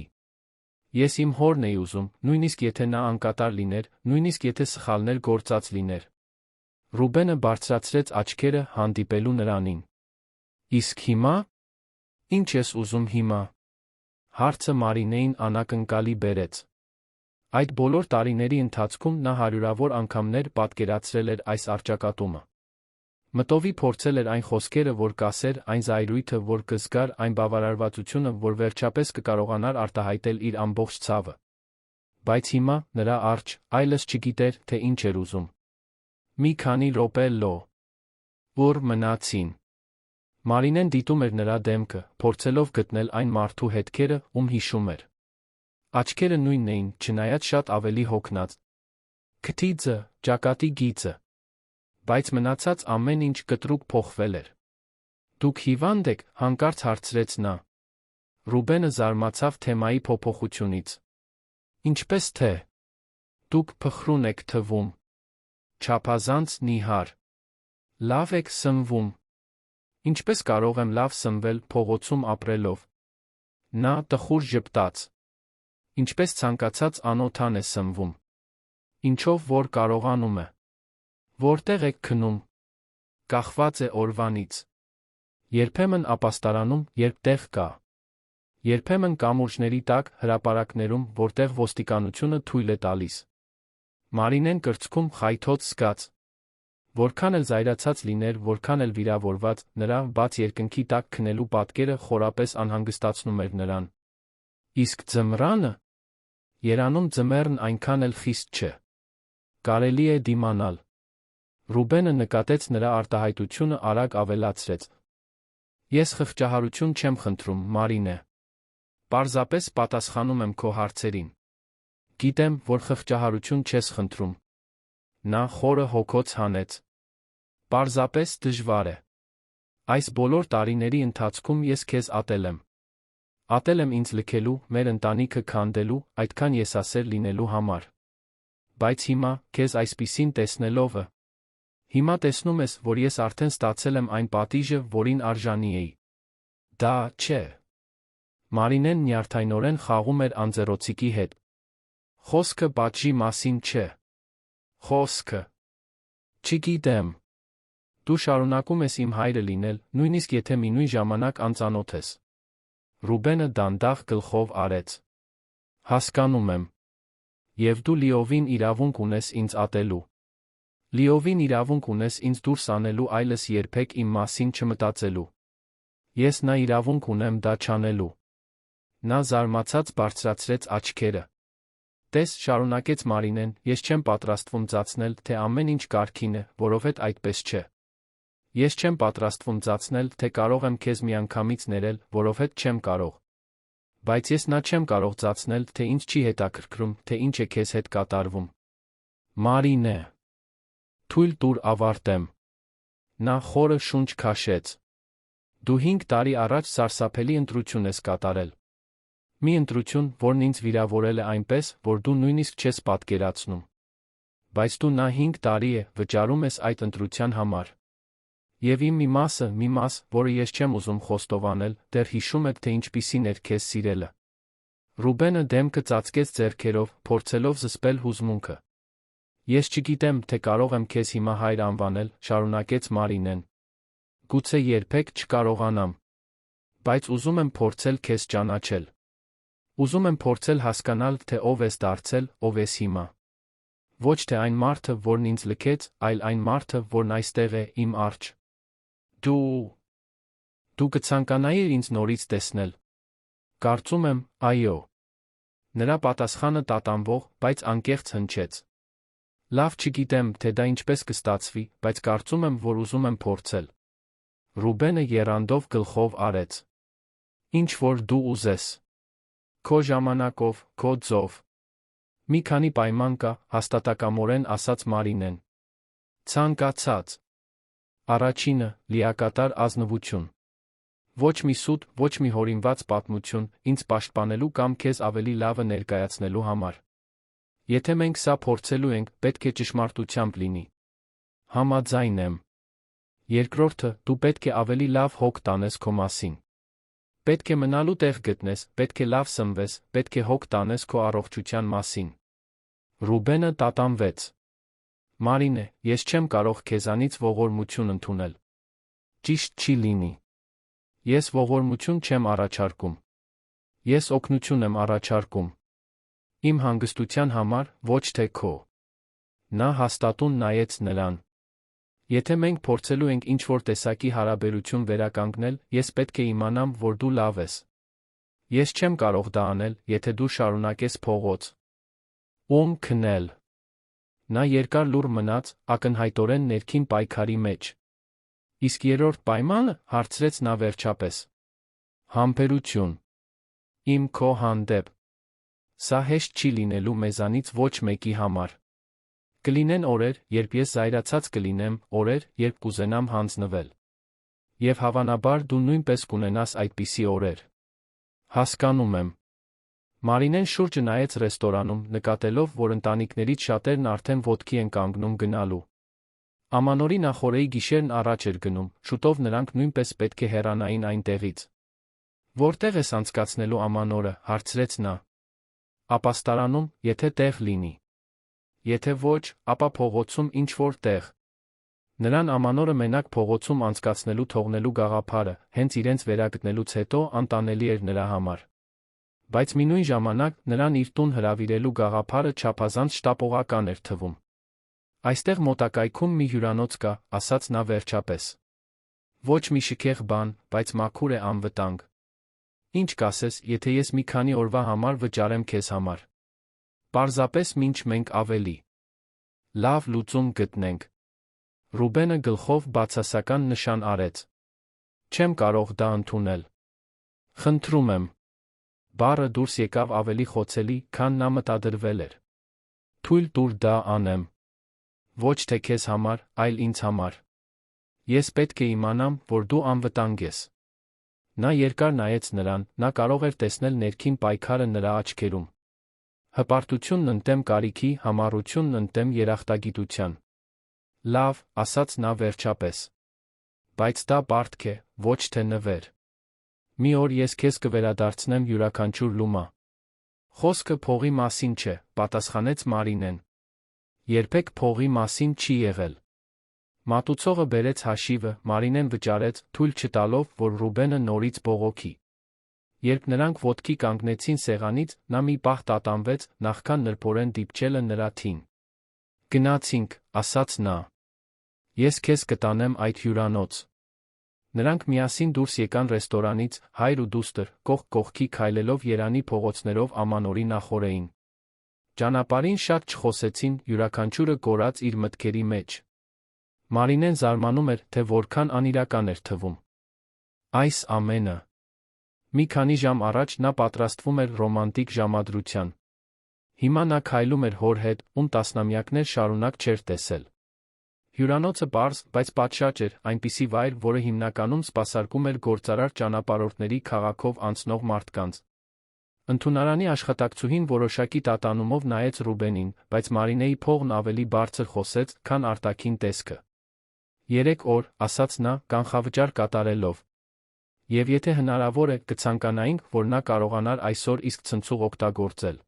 Ես իմ հորն էի ուզում, նույնիսկ եթե նա անկատար լիներ, նույնիսկ եթե սխալներ գործած լիներ։ Ռուբենը բարձրացրեց աչքերը, հանդիպելու նրանին։ Իսկ հիմա… Ինչ ես ուզում հիմա։ Հարցը Մարինեին անակնկալի բերեց։ Այդ բոլոր տարիների ընթացքում նա հարյուրավոր անգամներ պատկերացրել էր այս առճակատումը։ Մտովի փորձել էր այն խոսքերը, որ կասեր, այն զայրույթը, որ կզգար, այն բավարարվածությունը, որ վերջապես կկարողանար արտահայտել իր ամբողջ ցավը։ Բայց հիմա, նրա առջ, այլս չգիտեր, թե ինչ էր ուզում։ Մի քանի րոպե լո։ Ուր մնացին։ Մարինեն դիտում էր նրա դեմքը, փորձելով գտնել այն մարդու հետքերը, ում հիշում էր։ Աչքերը նույնն էին, չնայած շատ ավելի հոգնած։ Քթիձը, ճակատի գիծը։ Բայց մնացած ամեն ինչ կտրուկ փոխվել էր։ Դուք հիվանդ եք, հանկարծ հարցրեց նա։ Ռուբենը զարմացավ թեմայի փոփոխությունից։ Ինչպես թե։ Դուք փխրուն եք թվում։ Չափազանց նիհար։ Լավ եք սնվում։ Ինչպես կարող եմ լավ սնվել փողոցում ապրելով։ Նա տխուր ժպտաց։ Ինչպես ցանկացած անօթան է սնվում։ Ինչով որ կարողանում է։ Որտեղ եք քնում։ Կախված է օրվանից։ Երբեմն ապաստարանում, երբ տեղ կա։ Երբեմն կամուրջների տակ, հրապարակներում, որտեղ ոստիկանությունը թույլ է տալիս։ Մարինեն կրծքում խայթոց զգաց։ Որքան էլ զայրացած լիներ, որքան էլ վիրավորված, նրա բաց երկնքի տակ քնելու պատկերը խորապես անհանգստացնում էր նրան։ Իսկ ձմռանը։ Երանում ձմեռն այնքան էլ խիստ չէ։ Կարելի է դիմանալ։ Ռուբենը նկատեց նրա արտահայտությունը արագ ավելացրեց։ Ես խղճահարություն չեմ խնդրում, Մարինե։ Պարզապես պատասխանում եմ քո հարցերին։ Գիտեմ, որ խղճահարություն չես խնդրում։ Նա խորը հոգոց հանեց։ Պարզապես դժվար է։ Այս բոլոր տարիների ընթացքում ես քեզ ատել եմ։ Ատել եմ ինձ լքելու, մեր ընտանիքը քանդելու, այդքան եսասեր լինելու համար։ Բայց հիմա, քեզ այսպիսին տեսնելով, հիմա տեսնում ես, որ ես արդեն ստացել եմ այն պատիժը, որին արժանի էի։ Դա չէ։ Մարինեն նյարդայնորեն խաղում էր անձեռոցիկի հետ։ Խոսքը պատժի մասին չէ։ Խոսքը… Չգիտեմ։ Դու շարունակում ես իմ հայրը լինել, նույնիսկ եթե մի նույն ժամանակ անծանոթ ես։ Ռուբենը դանդաղ գլխով արեց։ Հասկանում եմ։ Եվ դու լիովին իրավունք ունես ինձ ատելու։ Լիովին իրավունք ունես ինձ դուրս անելու այլս երբեք իմ մասին չմտածելու։ Ես նա իրավունք ունեմ դա չանելու։ Նա զարմացած բարձրացրեց աչքերը։ Տես, շարունակեց Մարինեն, ես չեմ պատրաստվում ծածնել, թե ամեն ինչ կարգին է, որովհետև այդպես չէ։ Ես չեմ պատրաստվում ծածնել, թե կարող եմ քեզ միանգամից ներել, որովհետև չեմ կարող։ Բայց ես նա չեմ կարող ծածնել, թե ինձ չի հետաքրքրում, թե ինչ է քեզ հետ կատարվում։ Մարինե։ Թույլ տուր ավարտեմ։ Նա խորը շունչ քաշեց։ Դու 5 տարի առաջ սարսափելի ընտրություն ես կատարել։ Մի ընտրություն, որն ինձ վիրավորել է այնպես, որ դու նույնիսկ չես պատկերացնում։ Բայց դու նա 5 տարի է վճարում ես այդ ընտրության համար։ Եվ իմ մի մաս, որը ես չեմ ուզում խոստովանել, դեռ հիշում է, թե ինչպիսին էր քեզ սիրելը։ Ռուբենը դեմքը ծածկեց ձեռքերով, փորձելով զսպել հուզմունքը։ Ես չգիտեմ, թե կարող եմ քեզ հիմա հայր անվանել, շարունակեց Մարինեն։ Գուցե երբեք չկարողանամ։ Բայց ուզում եմ փորձել քեզ ճանաչել։ Ուզում եմ փորձել հասկանալ, թե ով ես դարձել, ով ես հիմա։ Ոչ թե այն մարդը, որն ինձ լքեց, այլ այն մարդը, որն այստեղ է, իմ առջ։ Դու կցանկանայիր ինձ նորից տեսնել։ Կարծում եմ, այո։ Նրա պատասխանը տատանվող, բայց անկեղծ հնչեց։ Լավ չգիտեմ, թե դա ինչպես կստացվի, բայց կարծում եմ, որ ուզում եմ փորձել։ Ռուբենը եռանդով գլխով արեց։ Ինչ որ դու ուզես։ Քո ժամանակով, քո ձով։ Մի քանի պայման կա, հաստատակամորեն ասաց Մարինեն։ Ցանկացած։ Առաջինը՝ լիակատար ազնվություն։ Ոչ մի սուտ, ոչ մի հորինված պատմություն, ինձ պաշտպանելու կամ քեզ ավելի լավը ներկայացնելու համար։ Եթե մենք սա փորձելու ենք, պետք է ճշմարտությամբ լինի։ Համաձայն եմ։ Երկրորդը՝ դու պետք է ավելի լավ հոգ տանես քո մասին։ Պետք է մնալու տեղ գտնես, պետք է լավ սնվես, պետք է հոգ տանես քո առողջության մասին։ Ռուբենը տատանվեց։ Մարինե, ես չեմ կարող քեզանից ողորմություն ընդունել։ Ճիշտ չի լինի։ Ես ողորմություն չեմ առաջարկում։ Ես օգնություն եմ առաջարկում։ Իմ հանգստության համար, ոչ թե քո։ Նա հաստատուն նայեց նրան։ Եթե մենք փորձելու ենք ինչ-որ տեսակի հարաբերություն վերականգնել, ես պետք է իմանամ, որ դու լավ ես։ Ես չեմ կարող դա անել, եթե դու շարունակես փողոց քնել։ Նա երկար լուռ մնաց, ակնհայտորեն ներքին պայքարի մեջ։ Իսկ երրորդ պայմանը, հարցրեց նա վերջապես։ Համբերություն։ Իմ քո հանդեպ։ Սա հեշտ չի լինելու մեզանից ոչ մեկի համար։ Կլինեն օրեր, երբ ես զայրացած կլինեմ, օրեր, երբ կուզենամ հանձնվել։ Եվ հավանաբար դու նույնպես կունենաս այդպիսի օրեր։ Հասկանում եմ։ Մարինեն շուրջը նայեց ռեստորանում, նկատելով, որ ընտանիքներից շատերն արդեն ոտքի են կանգնում գնալու։ Ամանորի նախօրեի գիշերն առաջ էր գնում, շուտով նրանք նույնպես պետք է հեռանային այնտեղից։ Որտե՞ղ ես անցկացնելու ամանորը, հարցրեց նա։ Ապաստարանում, եթե տեղ լինի։ Եթե ոչ, ապա փողոցում ինչ-որ տեղ։ Նրան ամանորը մենակ փողոցում անցկացնելու թողնելու գաղափարը, հենց իրենց վերագտնելուց հետո անտանելի էր նրա համար։ Բայց մինույն ժամանակ նրան իր տուն հրավիրելու գաղափարը չափազանց շտապողական էր թվում։ Այստեղ մոտակայքում մի հյուրանոց կա, ասաց նա վերջապես։ Ոչ մի շքեղ բան, բայց մաքուր է անվտանգ։ Ինչ կասես, եթե ես մի քանի օրվա համար վճարեմ քեզ համար։ Պարզապես մինչ մենք ավելի լավ լուծում գտնենք։ Ռուբենը գլխով բացասական նշան արեց։ Չեմ կարող դա ընդունել։ Խնդրում եմ։ Բառը դուրս եկավ ավելի խոցելի, քան նա մտադրվել էր։ Թույլ տուր դա անեմ։ Ոչ թե քեզ համար, այլ ինձ համար։ Ես պետք է իմանամ, որ դու անվտանգ ես։ Նա երկար նայեց նրան, նա կարող էր տեսնել ներքին պայքարը նրա աչքերում։ Հպարտությունն ընդդեմ կարիքի, համառությունն ընդդեմ երախտագիտության։ Լավ, ասաց նա վերջապես։ Բայց դա պարտք է, ոչ թե նվեր։ Մի օր ես քեզ կվերադարձնեմ յուրաքանչյուր լումա։ Խոսքը փողի մասին չէ, պատասխանեց Մարինեն։ Երբեք փողի մասին չի եղել։ Մատուցողը բերեց հաշիվը, Մարինեն վճարեց, թույլ չտալով, որ Ռուբենը նորից բողոքի։ Երբ նրանք ոտքի կանգնեցին սեղանից, նա մի պահ տատանվեց, նախքան նրբորեն դիպչելը նրա թին։ Գնացինք, ասաց նա։ Ես քեզ կտանեմ այդ հյուրանոց։ Նրանք միասին դուրս եկան ռեստորանից, հայր ու դուստր, կողք կողքի քայլելով Երանի փողոցներով ամանորի նախօրեին։ Ճանապարհին շատ չխոսեցին, յուրաքանչյուրը կորած իր մտքերի մեջ։ Մարինեն զարմանում էր, թե որքան անիրական էր թվում։ Այս ամենը։ Մի քանի ժամ առաջ նա պատրաստվում էր ռոմանտիկ ժամադրության։ Հիմա նա քայլում էր հոր հետ, ում տասնամյակներ շարունակ չէր տեսել։ Հյուրանոցը պարզ, բայց պատշաճ էր, այնպիսի վայր, որը հիմնականում սպասարկում էր գործարար ճանապարհորդների քաղաքով անցնող մարդկանց։ Ընդունարանի աշխատակցուհին որոշակի տատանումով նայեց Ռուբենին, բայց Մարինեի փողն ավելի բարձր խոսեց, քան արտաքին տեսքը։ 3 օր, ասաց նա, կանխավճար կատարելով։ Եվ եթե հնարավոր է, կցանկանայինք, որ նա կարողանար այսօր իսկ ցնցուղ օգտագործել։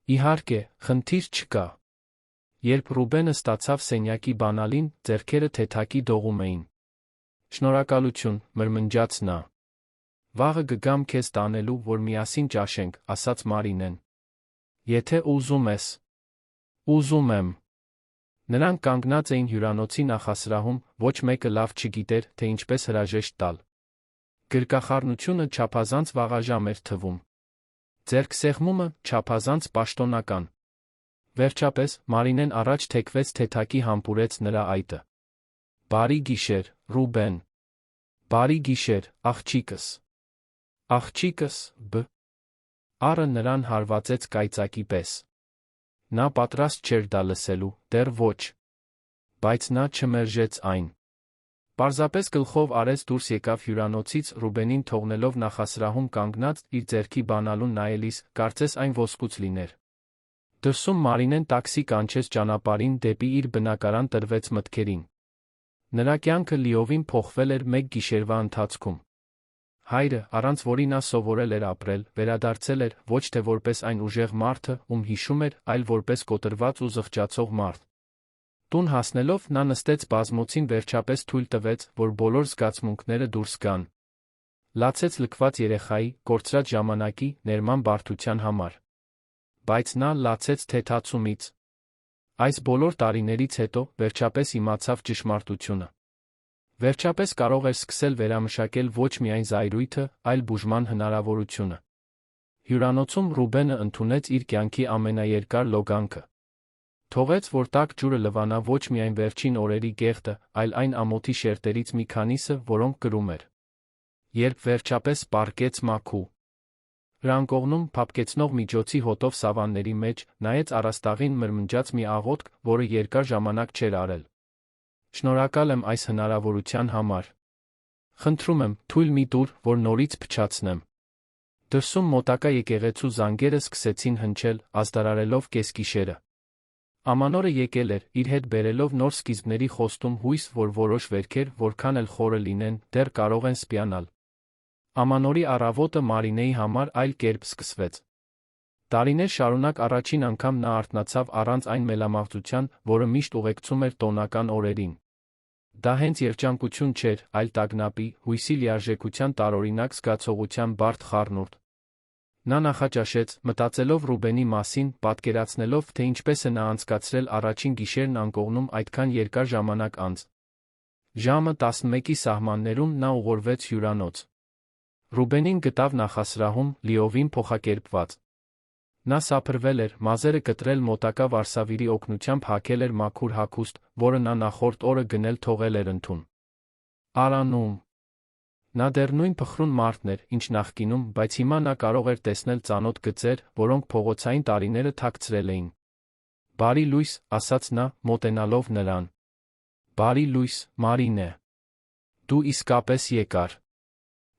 Իհարկե, խնդիր չկա։ Երբ Ռուբենը ստացավ սենյակի բանալին, ձեռքերը թեթակի դողում էին։ Շնորհակալություն, մրմնջաց նա։ Վաղը կգամ քեզ տանելու, որ միասին ճաշենք, ասաց Մարինեն։ Եթե ուզում ես։ Ուզում եմ։ Նրանք կանգնած էին հյուրանոցի նախասրահում, ոչ մեկը լավ չգիտեր, թե ինչպես հրաժեշտ տալ։ Գրկախառնությունը չափազանց վաղաժամ էր թվում։ Ձեռքսեղմումը չափազանց պաշտոնական։ Վերջապես, Մարինեն առաջ թեքվեց թեթակի համբուրեց նրա այտը։ Բարի գիշեր, Ռուբեն։ Բարի գիշեր, աղջիկս։ Աղջիկս, Առը նրան հարվածեց կայծակի պես։ Նա պատրաստ չէր դա լսելու, դեռ ոչ։ Բայց նա չմերժեց այն։ Պարզապես գլխով արեց դուրս եկավ հյուրանոցից, Ռուբենին թողնելով նախասրահում կանգնած, իր ձեռքի բանալուն նայելիս, կարծես այն ոսկուց լիներ։ Դրսում Մարինեն տաքսի կանչեց ճանապարհին դեպի իր բնակարան տրվեց մտքերին։ Նրա կյանքը լիովին փոխվել էր մեկ գիշերվա ընթացքում։ Հայրը, առանց որի նա սովորել էր ապրել, վերադարձել էր, ոչ թե որպես այն ուժեղ մարդը, ում հիշում էր, այլ որպես կոտրված ու զղջացող մարդ։ Տուն հասնելով նա նստեց բազմոցին վերջապես թույլ տվեց, որ բոլոր զգացմունքները դուրս գան։ Լացեց լքված երեխայի, կորցրած ժամանակի, ներման բարդության համար։ Բայց նա լացեց թեթացումից։ Այս բոլոր տարիներից հետո, վերջապես իմացավ ճշմարտությունը։ Վերջապես կարող էր սկսել վերամշակել ոչ միայն զայրույթը, այլ բուժման հնարավորությունը։ Հյուրանոցում Ռուբենը ընդունեց իր կյանքի ամենաերկար լոգանքը։ Թողեց, որ տաք ջուրը լվանա ոչ միայն վերջին օրերի գեղտը, այլ այն ամոթի շերտերից մի քանիսը, որոնք կրում էր։ Երբ վերջապես պառկեց մաքու ռանկողնում փափկեցնող միջոցի հոտով սավանների մեջ, նայեց առաստաղին մրմնջաց մի աղոթք, որը երկար ժամանակ չէր արել։ Շնորհակալ եմ այս հնարավորության համար։ Խնդրում եմ, թույլ մի տուր, որ նորից փչացնեմ։ Դրսում մոտակա եկեղեցու զանգերը սկսեցին հնչել, ազդարարելով կեսգիշերը։ Ամանորը եկել էր, իր հետ բերելով նոր սկիզբների խոստում հույս, որ որոշ վերքեր, որքան էլ խորը լինեն, դեռ կարող են սպյանալ։ Ամանորի առավոտը Մարինեի համար այլ կերպ սկսվեց։ Տարիներ շարունակ առաջին անգամ նա արթնացավ առանց այն մելամաղձության, որը միշտ ուղեկցում էր տոնական օրերին։ Դա հենց երջանկություն չէր, այլ տագնապի, հույսի լիարժեքության տարօրինակ զգացողության բարդ խառնուրդ։ Նա նախաճաշեց, մտածելով Ռուբենի մասին, պատկերացնելով, թե ինչպես է նա անցկացրել առաջին գիշերն անկողնում այդքան երկար ժամանակ անց։ Ժամը 11-ի սահմաններում նա ուղղորդվեց հյուրանոց։ Ռուբենին գտավ նախասրահում, լիովին փոխակերպված։ Նա սափրվել էր, մազերը կտրել մոտակա վարսավիրի օգնությամբ հագել էր մաքուր հագուստ, որը նա նախորդ օրը գնել թողել էր ընդուն։ Արանում։ Նա դեռ նույն փխրուն մարդն էր, ինչ նախկինում, բայց հիմա նա կարող էր տեսնել ծանոթ գծեր, որոնք փողոցային տարիները թաքցրել էին։ «Բարի լույս», ասաց նա, մոտենալով նրան։ «Բարի լույս, Մարինե։ Դու իսկապես եկար»։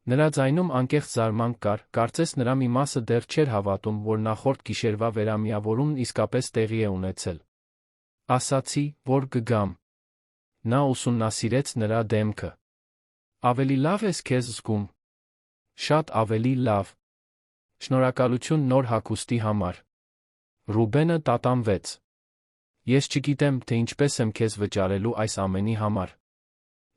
Նրա ձայնում անկեղծ զարմանք կար, կարծես նրա մի մասը դեռ չէր հավատում, որ նախորդ գիշերվա վերամիավորումն իսկապես տեղի է ունեցել։ Ասացի, որ կգամ։ Նա ուսումնասիրեց նրա դեմքը։ Ավելի լավ ես քեզ զգում։ Շատ ավելի լավ։ Շնորհակալություն նոր հագուստի համար։ Ռուբենը տատանվեց։ Ես չգիտեմ, թե ինչպես եմ քեզ վճարելու այս ամենի համար։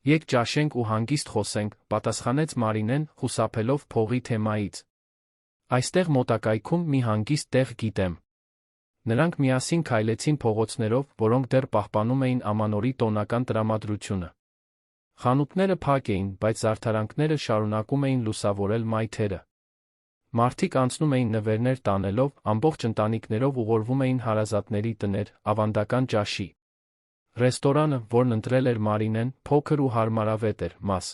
Եկ ճաշենք ու հանգիստ խոսենք, պատասխանեց Մարինեն, խուսափելով փողի թեմայից։ Այստեղ մոտակայքում մի հանգիստ տեղ գիտեմ։ Նրանք միասին քայլեցին փողոցներով, որոնք դեռ պահպանում էին Ամանորի տոնական տրամադրությունը։ Խանութները փակ էին, բայց զարդարանքները շարունակում էին լուսավորել մայթերը։ Մարդիկ անցնում էին նվերներ տանելով, ամբողջ ընտանիքներով ուղղորդվում էին հարազատների տներ, ավանդական ճաշի։ Ռեստորանը, որն ընտրել էր Մարինեն, փոքր ու հարմարավետ էր, մաս։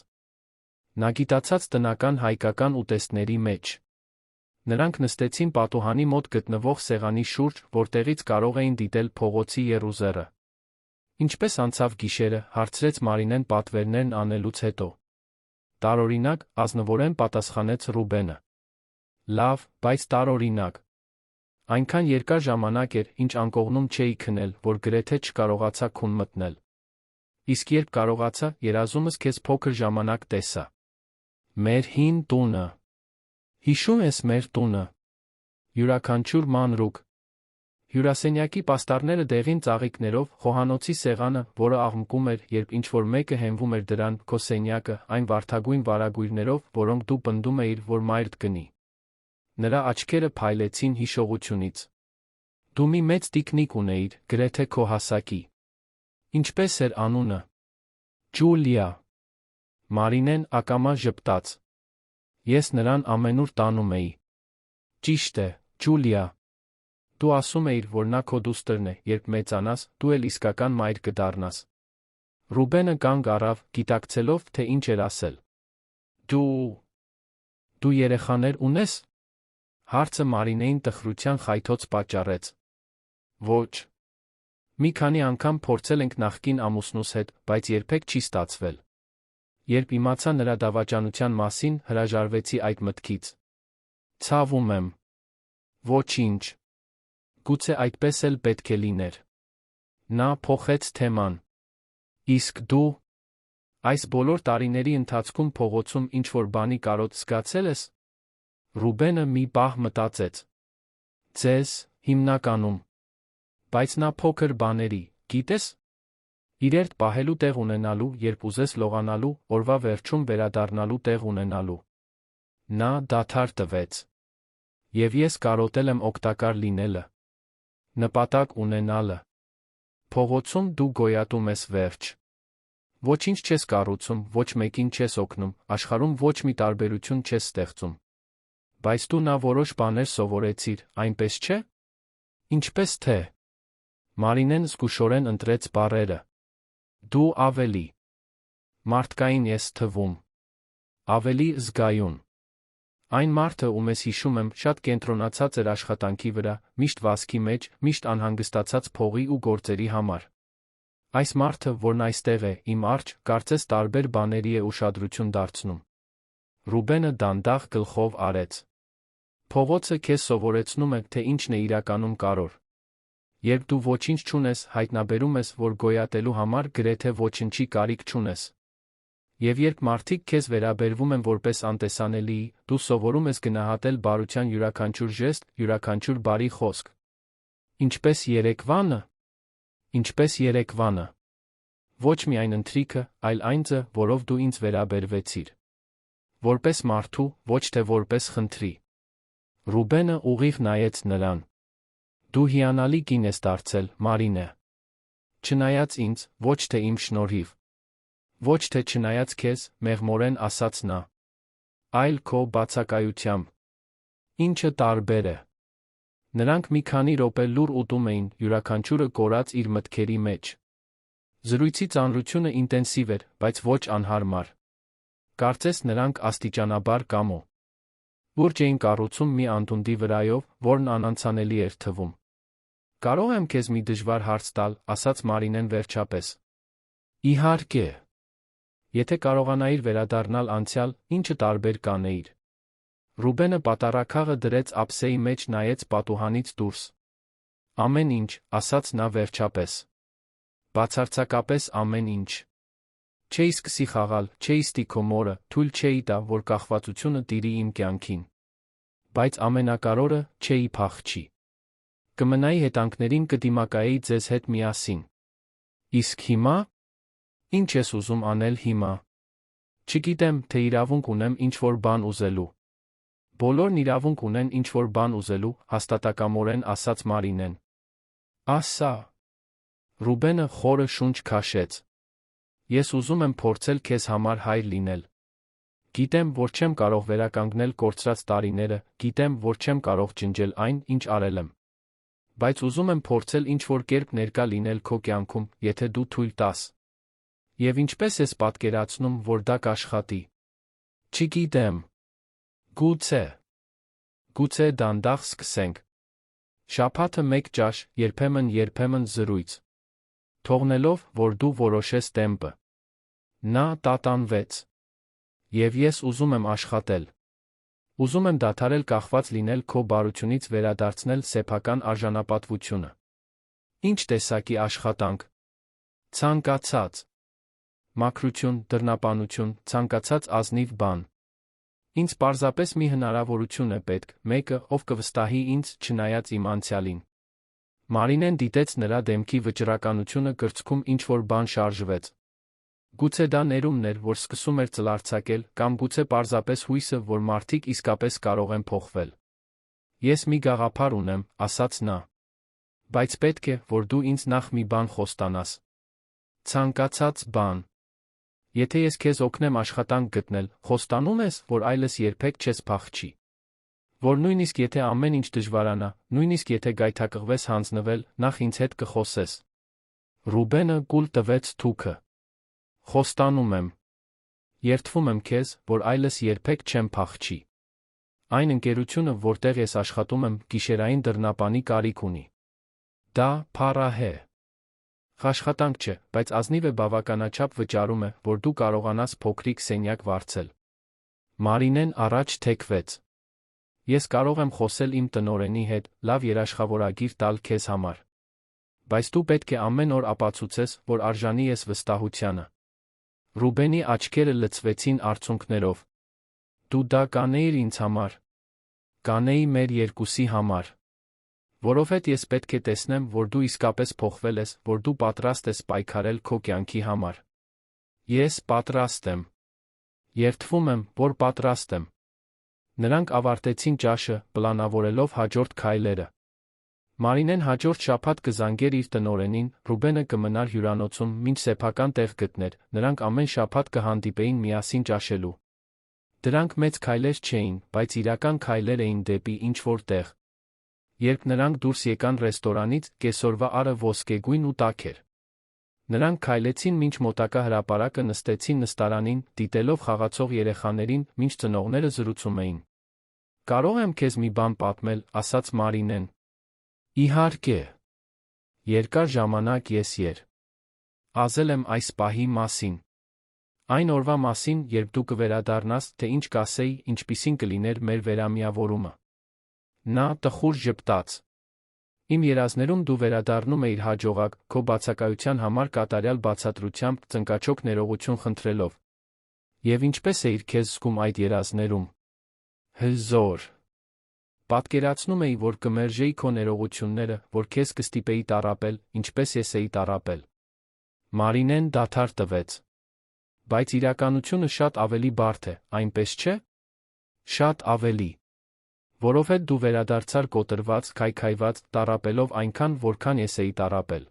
Նա գիտացած տնական հայկական ուտեստների մեջ։ Նրանք նստեցին պատուհանի մոտ գտնվող սեղանի շուրջ, որտեղից կարող էին դիտել փողոցի եռուզեռը։ Ինչպես անցավ գիշերը, հարցրեց Մարինեն պատվերներն անելուց հետո։ Տարօրինակ, ազնվորեն պատասխանեց Ռուբենը։ Լավ, բայց տարօրինակ։ Այնքան երկար ժամանակ էր, ինչ անկողնում չէի քնել, որ գրեթե չկարողացա քուն մտնել։ Իսկ երբ կարողացա, երազումս քեզ փոքր ժամանակ տեսա։ Մեր հին տունը։ Հիշում ես մեր տունը։ Յուրաքանչյուր մանրուք։ Հյուրասենյակի պաստառները դեղին ծաղիկներով, խոհանոցի սեղանը, որը աղմկում էր, երբ ինչ-որ մեկը հենվում էր դրան, քո սենյակը, այն վարդագույն վարագույրներով, որոնք դու պնդում էիր, որ մայրդ կնի։ Նրա աչքերը փայլեցին հիշողությունից։ Դու մի մեծ տիկնիկ ունեիր, գրեթե քո հասակի։ Ինչպես էր անունը։ Ջուլիա։ Մարինեն ակամա ժպտաց։ Ես նրան ամենուր տանում էի։ Ճիշտ է, Ջուլիա։ Դու ասում էիր, որ նա քո դուստրն է, երբ մեծանաս, դու էլ իսկական մայր կդառնաս։ Ռուբենը կանգ առավ, գիտակցելով, թե ինչ էր ասել։ Դու երեխաներ ունես։ Հարցը Մարինեին տխրության խայթոց պատճառեց։ Ոչ։ Մի քանի անգամ փորձել ենք նախկին ամուսնուս հետ, բայց երբեք չի ստացվել։ Երբ իմացա նրա դավաճանության մասին, հրաժարվեցի այդ մտքից։ Ցավում եմ։ Ոչինչ։ Գուցե այդպես էլ պետք է լիներ։ Նա փոխեց թեման։ Իսկ դու այս բոլոր տարիների ընթացքում փողոցում ինչ-որ բանի կարոտ զգացել ես։ Ռուբենը մի պահ մտածեց։ Ձեզ, հիմնականում։ Բայց նա փոքր բաների, գիտես։ Իրերդ պահելու տեղ ունենալու, երբ ուզես լողանալու, օրվա վերջում վերադառնալու տեղ ունենալու։ Նա դադար տվեց։ Եվ ես կարոտել եմ օգտակար լինելը։ Նպատակ ունենալը։ Փողոցում դու գոյատում ես վերջ։ Ոչինչ չես կառուցում, ոչ մեկին չես օգնում, աշխարհում ոչ մի տարբերություն չես ստեղծում։ Բայց դու նա որոշ բաներ սովորեցիր, այնպես չէ։ Ինչպես թե։ Մարինեն զգուշորեն ընտրեց բառերը։ Դու ավելի մարդկային ես թվում։ Ավելի զգայուն։ Այն մարդը, ում ես հիշում եմ, շատ կենտրոնացած էր աշխատանքի վրա, միշտ վազքի մեջ, միշտ անհանգստացած փողի ու գործերի համար։ Այս մարդը, որն այստեղ է, իմ առջ, կարծես տարբեր բաների է ուշադրություն դարձնում։ Ռուբենը դանդաղ գլխով արեց։ Փողոցը քեզ սովորեցնում է, թե ինչն է իրականում կարևոր։ Երբ դու ոչինչ չունես, հայտնաբերում ես, որ գոյատելու համար գրեթե ոչնչի կարիք չունես։ Եվ երբ մարդիկ քեզ վերաբերվում են որպես անտեսանելիի, դու սովորում ես գնահատել բարության յուրաքանչյուր ժեստ, յուրաքանչյուր բարի խոսք։ Ինչպես երեկվանը։ Ինչպես երեկվանը։ Ոչ միայն ընթրիքը, այլ այն ձը, որով դու ինձ վերաբերվեցիր։ Որպես մարդու, ոչ թե որպես խնդրի։ Ռուբենը ուղիղ նայեց նրան։ Դու հիանալի կին ես դարձել, Մարինե։ Չնայած ինձ, ոչ թե իմ շնորհիվ։ Ոչ թե չնայած քեզ, մեղմորեն ասաց նա։ Այլ քո բացակայությամբ։ Ինչը տարբեր է։ Նրանք մի քանի րոպե լուռ ուտում էին, յուրաքանչյուրը կորած իր մտքերի մեջ։ Զրույցի ծանրությունը ինտենսիվ էր, բայց ոչ անհարմար։ Կարծես նրանք աստիճանաբար կամո լուրջ էին կառուցում մի անդունդի վրայով, որն անանցանելի էր թվում։ Կարող եմ քեզ մի դժվար հարց տալ, ասաց Մարինեն վերջապես։ Իհարկե։ Եթե կարողանայիր վերադառնալ անցյալ, ինչը տարբեր կանեիր։ Ռուբենը պատառաքաղը դրեց ափսեի մեջ, նայեց պատուհանից դուրս։ Ամեն ինչ, ասաց նա վերջապես։ Բացարձակապես ամեն ինչ։ Չէի սկսի խաղալ, չէի ստի քո մորը, թույլ չէի տա, որ կախվածությունը տիրի իմ կյանքին։ Բայց ամենակարևորը, չէի փախչի։ Կմնայի հետանքներին, կդիմակայեի ձեզ հետ միասին։ Իսկ հիմա։ Ինչ ես ուզում անել հիմա։ Չգիտեմ, թե իրավունք ունեմ ինչ-որ բան ուզելու։ Բոլորն իրավունք ունեն ինչ-որ բան ուզելու, հաստատակամորեն ասաց Մարինեն։ Ասա։ Ռուբենը խորը շունչ քաշեց։ Ես ուզում եմ փորձել քեզ համար հայր լինել։ Գիտեմ, որ չեմ կարող վերականգնել կորցրած տարիները, գիտեմ, որ չեմ կարող ջնջել այն, ինչ արել եմ։ Բայց ուզում եմ փորձել ինչ-որ կերպ ներկա լինել քո կյանքում, եթե դու թույլ տաս։ Եվ ինչպես ես պատկերացնում, որ դա կաշխատի։ Չգիտեմ։ Գուցե։ Գուցե դանդաղ սկսենք։ Շաբաթը մեկ ճաշ, երբեմն զրույց։ Թողնելով, որ դու որոշես տեմպը։ Նա տատանվեց։ Եվ ես ուզում եմ աշխատել։ Ուզում եմ դադարել կախված լինել քո բարությունից, վերադարձնել սեփական արժանապատվությունը։ Ինչ տեսակի աշխատանք։ Ցանկացած։ Մաքրություն, դռնապանություն, ցանկացած ազնիվ բան։ Ինձ պարզապես մի հնարավորություն է պետք, մեկը, ով կվստահի ինձ, չնայած իմ անցյալին։ Մարինեն դիտեց նրա դեմքի վճռականությունը, կրծքում ինչ-որ բան շարժվեց։ Գուցե դա ներումն էր, որ սկսում էր ծլարձակել, կամ գուցե պարզապես հույսը, որ մարդիկ իսկապես կարող են փոխվել։ Ես մի գաղափար ունեմ, ասաց նա։ Բայց պետք է, որ դու ինձ նախ մի բան խոստանաս։ Ցանկացած բան։ Եթե ես քեզ օգնեմ աշխատանք գտնել, խոստանում ես, որ այլս երբեք չես փախչի։ Որ նույնիսկ եթե ամեն ինչ դժվարանա, նույնիսկ եթե գայթակղվես հանձնվել, նախ ինձ հետ կխոսես։ Ռուբենը կուլ տվեց թուքը։ Խոստանում եմ։ Երդվում եմ քեզ, որ այլս երբեք չեմ փախչի։ Այն ընկերությունը, որտեղ ես աշխատում եմ, գիշերային դռնապանի կարիք ունի։ Դա փառահե։ Աշխատանք չէ, բայց ազնիվ է, բավականաչափ վճարում է, որ դու կարողանաս փոքրիկ սենյակ վարձել։ Մարինեն առաջ թեքվեց։ Ես կարող եմ խոսել իմ տնօրենի հետ, լավ երաշխավորագիր տալ քեզ համար։ Բայց դու պետք է ամեն օր ապացուցես, որ արժանի ես վստահությանը։ Ռուբենի աչքերը լցվեցին արցունքներով։ Դու դա կանեիր ինձ համար։ Կանեի մեր երկուսի համար։ Որովհետև ես պետք է տեսնեմ, որ դու իսկապես փոխվել ես, որ դու պատրաստ ես պայքարել քո կյանքի համար։ Ես պատրաստ եմ։ Երդվում եմ, որ պատրաստ եմ։ Նրանք ավարտեցին ճաշը, պլանավորելով հաջորդ քայլերը։ Մարինեն հաջորդ շաբաթ կզանգեր իր տնօրենին, Ռուբենը կմնար հյուրանոցում, մինչ սեփական տեղ գտներ, նրանք ամեն շաբաթ կհանդիպեին միասին ճաշելու։ Դրանք մեծ քայլեր չէին, բայց իրական քայլեր էին դեպի ինչ-որ տեղ։ Երբ նրանք դուրս եկան ռեստորանից, կեսօրվա առը ոսկեգույն ու տաք էր։ Նրանք քայլեցին մինչ մոտակա հրապարակը, նստեցին նստարանին, դիտելով խաղացող երեխաներին, մինչ ծնողները զրուցում էին։ Կարող եմ քեզ մի բան պատմել, ասաց Մարինեն։ Իհարկե։ Երկար ժամանակ ես ասել եմ այս պահի մասին։ Այն օրվա մասին, երբ դու կվերադառնաս, թե ինչ կասեի, ինչպիսին կլիներ մեր վերամիավորումը։ Նա տխուր ժպտաց։ Իմ երազներում դու վերադառնում էիր հաջողակ, քո բացակայության համար կատարյալ բացատրությամբ ծնկաչոք ներողություն խնդրելով։ Եվ ինչպես էիր քեզ զգում այդ երազներում։ Հզոր։ Պատկերացնում էի, որ կմերժեի քո ներողությունները, որ քեզ կստիպեի տառապել, ինչպես ես էի տառապել։ Մարինեն դադար տվեց։ Բայց իրականությունը շատ ավելի բարդ է, այնպես չէ՞։ Շատ ավելի։ Որովհետև դու վերադարձար կոտրված, քայքայված, տառապելով այնքան, որքան ես էի տառապել։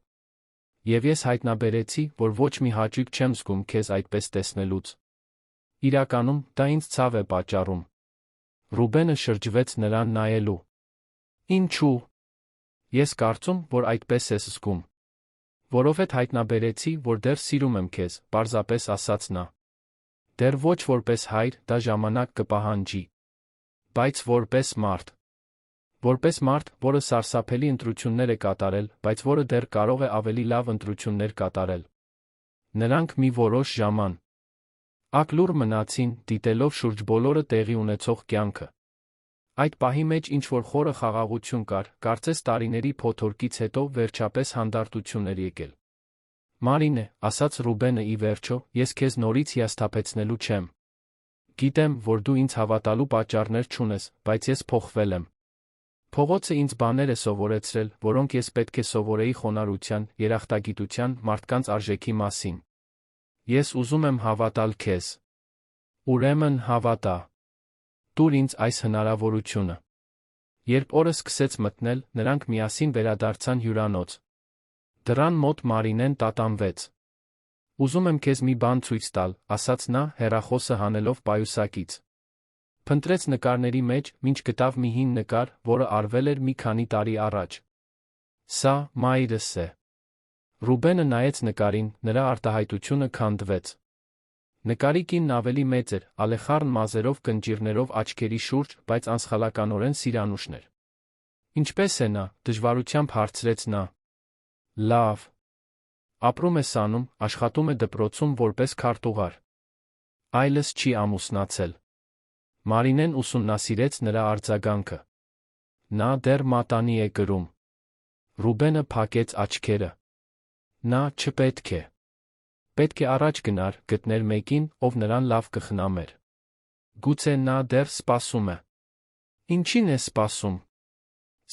Եվ ես հայտնաբերեցի, որ ոչ մի հաճույք չեմ զգում քեզ այդպես տեսնելուց։ Իրականում, դա ինձ ցավ է պատճառում։ Ռուբենը շրջվեց նրան նայելու։ Ինչու՞։ Ես կարծում, որ այդպես ես զգում։ Որովհետև հայտնաբերեցի, որ դեռ սիրում եմ քեզ, պարզապես ասաց նա։ Դեռ ոչ որպես հայր, դա ժամանակ կպահանջի։ Բայց որպես մարդ։ Որպես մարդ, որը սարսափելի ընտրություններ է կատարել, բայց որը դեռ կարող է ավելի լավ ընտրություններ կատարել։ Նրանք մի որոշ ժաման ակլուր մնացին, դիտելով շուրջ բոլորը տեղի ունեցող կյանքը։ Այդ պահի մեջ ինչ-որ խորը խաղաղություն կար, կարծես տարիների փոթորկից հետո վերջապես հանդարտություն էր եկել։ Մարինե, ասաց Ռուբենը ի վերջո, ես քեզ նորից հիասթափեցնելու չեմ։ Գիտեմ, որ դու ինձ հավատալու պատճառներ չունես, բայց ես փոխվել եմ։ Փողոցը ինձ բաներ է սովորեցրել, որոնք ես պետք է սովորեի խոնարհության, երախտագիտության, մարդկանց արժեքի մասին։ Ես ուզում եմ հավատալ քեզ։ Ուրեմն հավատա։ Տուր ինձ այս հնարավորությունը։ Երբ օրը սկսեց մթնել, նրանք միասին վերադարձան հյուրանոց։ Դռան մոտ Մարինեն տատանվեց։ Ուզում եմ քեզ մի բան ցույց տալ, ասաց նա, հեռախոսը հանելով պայուսակից։ Փնտրեց նկարների մեջ, մինչ գտավ մի հին նկար, որը արվել էր մի քանի տարի առաջ։ Սա մայրս է։ Ռուբենը նայեց նկարին, նրա արտահայտությունը քանդվեց։ Նկարի կինն ավելի մեծ էր, ալեխառն մազերով, կնճիռներով աչքերի շուրջ, բայց անսխալականորեն սիրանուշներ։ Ինչպես է նա, դժվարությամբ հարցրեց նա։ Լավ։ Ապրում է Սանում, աշխատում է դպրոցում որպես քարտուղար։ Այլս չի ամուսնացել։ Մարինեն ուսումնասիրեց նրա արձագանքը։ Նա դեռ մատանի է կրում։ Ռուբենը փակեց աչքերը։ Նա չպետք է։ Պետք է առաջ գնար, գտներ մեկին, ով նրան լավ կխնամեր։ Գուցե նա դեռ սպասում է։ Ինչին է սպասում։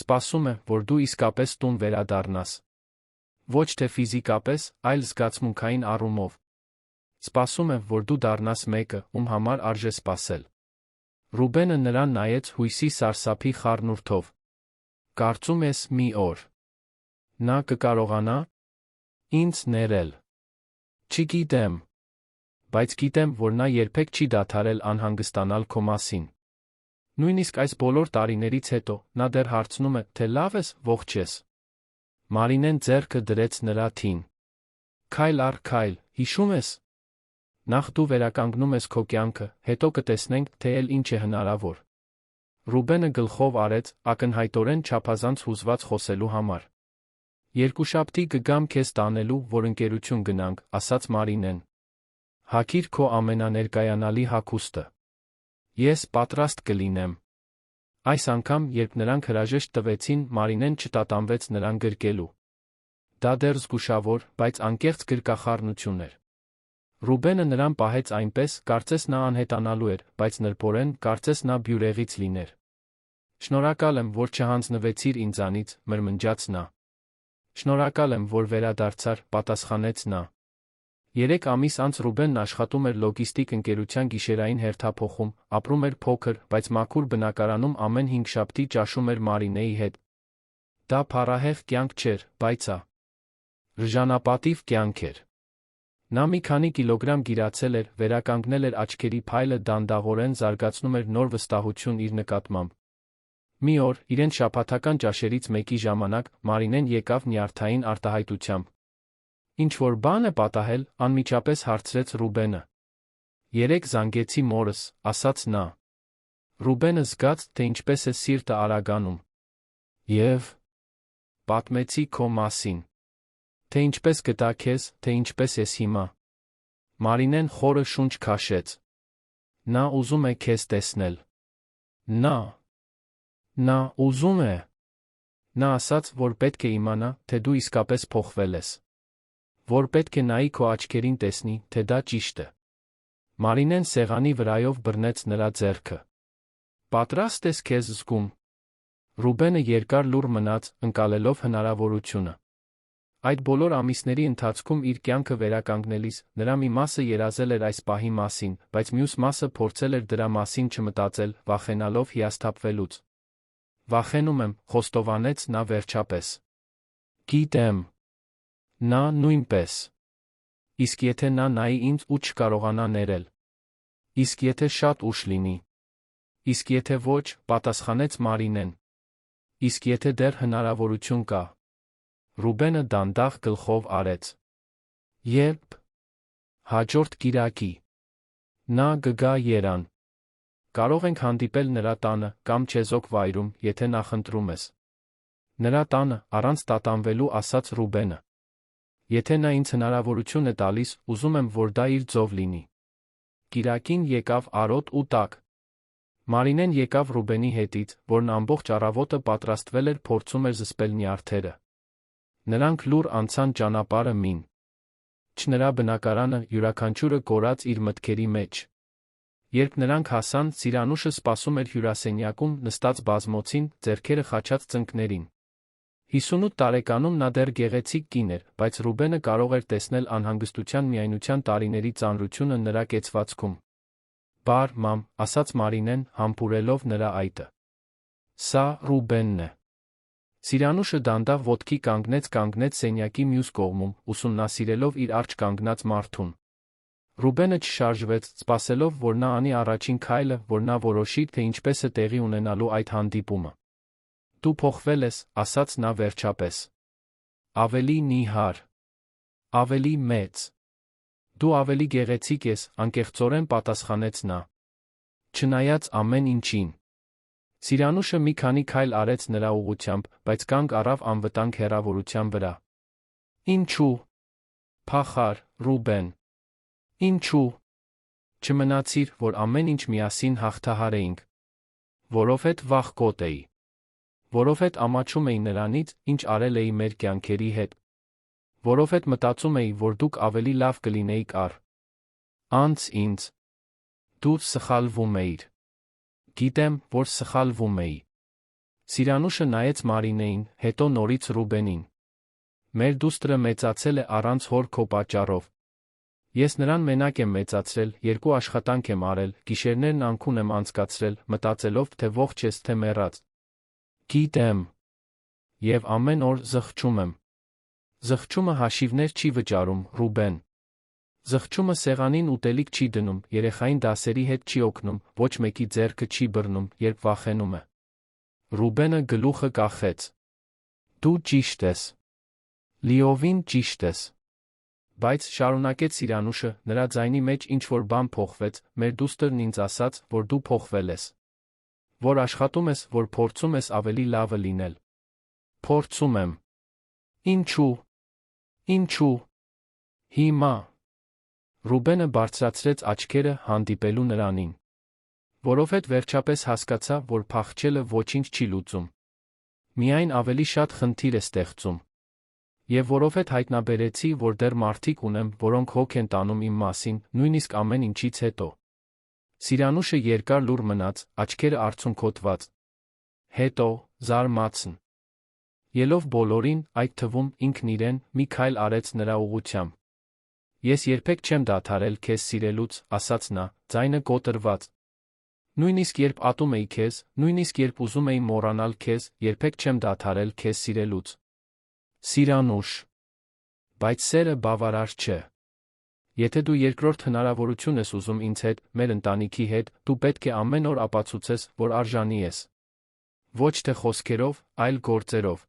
Սպասում է, որ դու իսկապես տուն վերադառնաս։ Ոչ թե ֆիզիկապես, այլ զգացմունքային առումով։ Սպասում է, որ դու դառնաս մեկը, ում համար արժե սպասել։ Ռուբենը նրան նայեց հույսի սարսափի խառնուրդով։ Կարծում ես մի օր նա կկարողանա ինձ ներել։ Չգիտեմ։ Բայց գիտեմ, որ նա երբեք չի դադարել անհանգստանալ քո մասին։ Նույնիսկ այս բոլոր տարիներից հետո, նա դեռ հարցնում է, թե լավ ես, ողջ ես։ Մարինեն ձեռքը դրեց նրա թին։ Քայլ առ քայլ, հիշում ես։ Նախ դու վերականգնում ես քո կյանքը, հետո կտեսնենք, թե էլ ինչ է հնարավոր։ Ռուբենը գլխով արեց, ակնհայտորեն չափազանց հուզված խոսելու համար։ Երկուշաբթի կգամ քեզ տանելու, որ ընկերություն գնանք, ասաց Մարինեն։ Հագիր քո ամենաներկայանալի հագուստը։ Ես պատրաստ կլինեմ։ Այս անգամ, երբ նրանք հրաժեշտ տվեցին, Մարինեն չտատանվեց նրան գրկելու։ Դա դեռ զգուշավոր, բայց անկեղծ գրկախառնություն էր։ Ռուբենը նրան պահեց այնպես, կարծես նա անհետանալու էր, բայց նրբորեն, կարծես նա բյուրեղից լիներ։ Շնորհակալ եմ, որ չհանձնվեցիր ինձանից, մրմնջաց նա։ Շնորհակալ եմ, որ վերադարձար, պատասխանեց նա։ 3 ամիս անց Ռուբենն աշխատում էր լոգիստիկ ընկերության գիշերային հերթափոխում, ապրում էր փոքր, բայց մաքուր բնակարանում ամեն հինգշաբթի ճաշում էր Մարինեի հետ։ Դա փառահեղ կյանք չէր, բայց ռժանապատիվ կյանք էր։ Նա մի քանի կիլոգրամ գիրացել էր, վերականգնել էր աչքերի փայլը, դանդաղորեն զարգացնում էր նոր վստահություն իր նկատմամբ։ Մի օր, իրենց շաբաթական ճաշերից մեկի ժամանակ, Մարինեն եկավ նյարդային արտահայտությամբ։ Ինչ-որ բան է պատահել, անմիջապես հարցրեց Ռուբենը։ Երեկ զանգեցի մորս, ասաց նա։ Ռուբենը զգաց, թե ինչպես է սիրտը արագանում։ Եվ պատմեցի քո մասին։ Թե ինչպես գտա քեզ, թե ինչպես ես հիմա։ Մարինեն խորը շունչ քաշեց։ Նա ուզում է քեզ տեսնել։ Նա ուզում է։ Նա ասաց, որ պետք է իմանա, թե դու իսկապես փոխվել ես։ Որ պետք է նայի քո աչքերին տեսնի, թե դա ճիշտ է։ Մարինեն սեղանի վրայով բռնեց նրա ձեռքը։ Պատրաստ ես քեզ զգում։ Ռուբենը երկար լուռ մնաց, ընկալելով հնարավորությունը։ Այդ բոլոր ամիսների ընթացքում իր կյանքը վերականգնելիս, նրա մի մասը երազել էր այս պահի մասին, բայց մյուս մասը փորձել էր դրա մասին չմտածել, վախենալով հիասթափվելուց։ Վախենում եմ, խոստովանեց նա վերջապես։ Գիտեմ։ Նա նույնպես։ Իսկ եթե նա նայի ինձ ու չկարողանա ներել։ Իսկ եթե շատ ուշ լինի։ Իսկ եթե ոչ, պատասխանեց Մարինեն։ Իսկ եթե դեռ հնարավորություն կա։ Ռուբենը դանդաղ գլխով արեց։ Երբ։ Հաջորդ կիրակի։ Նա կգա Երան։ Կարող ենք հանդիպել նրա տանը կամ չեզոք վայրում, եթե նախընտրում ես։ Նրա տանը, առանց տատանվելու, ասաց Ռուբենը։ Եթե նա ինձ հնարավորություն է տալիս, ուզում եմ, որ դա իր ձով լինի։ Կիրակին եկավ արոտ ու տաք։ Մարինեն եկավ Ռուբենի հետից, որն ամբողջ առավոտը պատրաստվել էր, փորձում էր զսպել նյարդերը։ Նրանք լուռ անցան ճանապարհը մին։ Չնրա բնակարանը, յուրաքանչյուրը կորած իր մտքերի մեջ։ Երբ նրանք հասան, Սիրանուշը սպասում էր հյուրասենյակում, նստած բազմոցին, ձեռքերը խաչած ծնկներին։ 58 տարեկանում նա դեռ գեղեցիկ կին էր, բայց Ռուբենը կարող էր տեսնել անհանգստության միայնության տարիների ծանրությունը նրա կեցվածքում։ Բար, մամ, ասաց Մարինեն, համբուրելով նրա այտը։ Սա Ռուբենն է։ Սիրանուշը դանդաղ ոտքի կանգնեց սենյակի մյուս կողմում, ուսումնասիրելով իր առջ կանգնած մարդուն։ Ռուբենը չշարժվեց, սպասելով, որ նա անի առաջին քայլը, որ նա որոշի, թե ինչպես է տեղի ունենալու այդ հանդիպումը։ Դու փոխվել ես, ասաց նա վերջապես։ Ավելի նիհար։ Ավելի մեծ։ Դու ավելի գեղեցիկ ես, անկեղծորեն պատասխանեց նա։ Չնայած ամեն ինչին։ Սիրանուշը մի քանի քայլ արեց նրա ուղղությամբ, բայց կանգ առավ անվտանգ հեռավորության վրա։ Ինչու։ Փախար, Ռուբեն։ Ինչու։ Չմնացիր, որ ամեն ինչ միասին հաղթահարեինք։ Որովհետև վախկոտ էի։ Որովհետև ամաչում էի նրանից, ինչ արել էի մեր կյանքերի հետ։ Որովհետև մտածում էի, որ դուք ավելի լավ կլինեիք անց ինձ։ Դու սխալվում էիր։ Գիտեմ, որ սխալվում էի։ Սիրանուշը նայեց Մարինեին, հետո նորից Ռուբենին։ Մեր դուստրը մեծացել է առանց հոր քո պատճառով։ Ես նրան մենակ եմ մեծացրել, երկու աշխատանք եմ արել, գիշերներն անքուն եմ անցկացրել, մտածելով, թե ողջ ես, թե մեռած։ Գիտեմ։ Եվ ամեն օր զղջում եմ։ Զղջումը հաշիվներ չի վճարում, Ռուբեն։ Զղջումը սեղանին ուտելիք չի դնում, երեխային դասերի հետ չի օգնում, ոչ մեկի ձեռքը չի բռնում, երբ վախենում է։ Ռուբենը գլուխը կախեց։ Դու ճիշտ ես։ Լիովին ճիշտ ես։ Բայց, շարունակեց Սիրանուշը, նրա ձայնի մեջ ինչ-որ բան փոխվեց, մեր դուստրն ինձ ասաց, որ դու փոխվել ես։ Որ աշխատում ես, որ փորձում ես ավելի լավը լինել։ Փորձում եմ։ Ինչու։ Ինչու։ Հիմա։ Ռուբենը բարձրացրեց աչքերը, հանդիպելու նրանին։ Որովհետև վերջապես հասկացա, որ փախչելը ոչինչ չի լուծում։ Միայն ավելի շատ խնդիր է ստեղծում։ Եվ որովհետև հայտնաբերեցի, որ դեռ մարդիկ ունեմ, որոնք հոգ են տանում իմ մասին, նույնիսկ ամեն ինչից հետո։ Սիրանուշը երկար լուռ մնաց, աչքերը արցունքոտված։ Հետո, զարմացն։ Ելով բոլորին, այդ թվում ինքն իրեն, մի քայլ արեց նրա ուղղությամբ։ Ես երբեք չեմ դադարել քեզ սիրելուց, ասաց նա, ձայնը կոտրված։ Նույնիսկ երբ ատում էի քեզ, նույնիսկ երբ ուզում էի մոռանալ քեզ, երբեք չեմ դադարել քեզ սիրելուց։ Սիրանուշ։ Բայց սերը բավարար չէ։ Եթե դու երկրորդ հնարավորություն ես ուզում ինձ հետ, մեր ընտանիքի հետ, դու պետք է ամեն օր ապացուցես, որ արժանի ես։ Ոչ թե խոսքերով, այլ գործերով։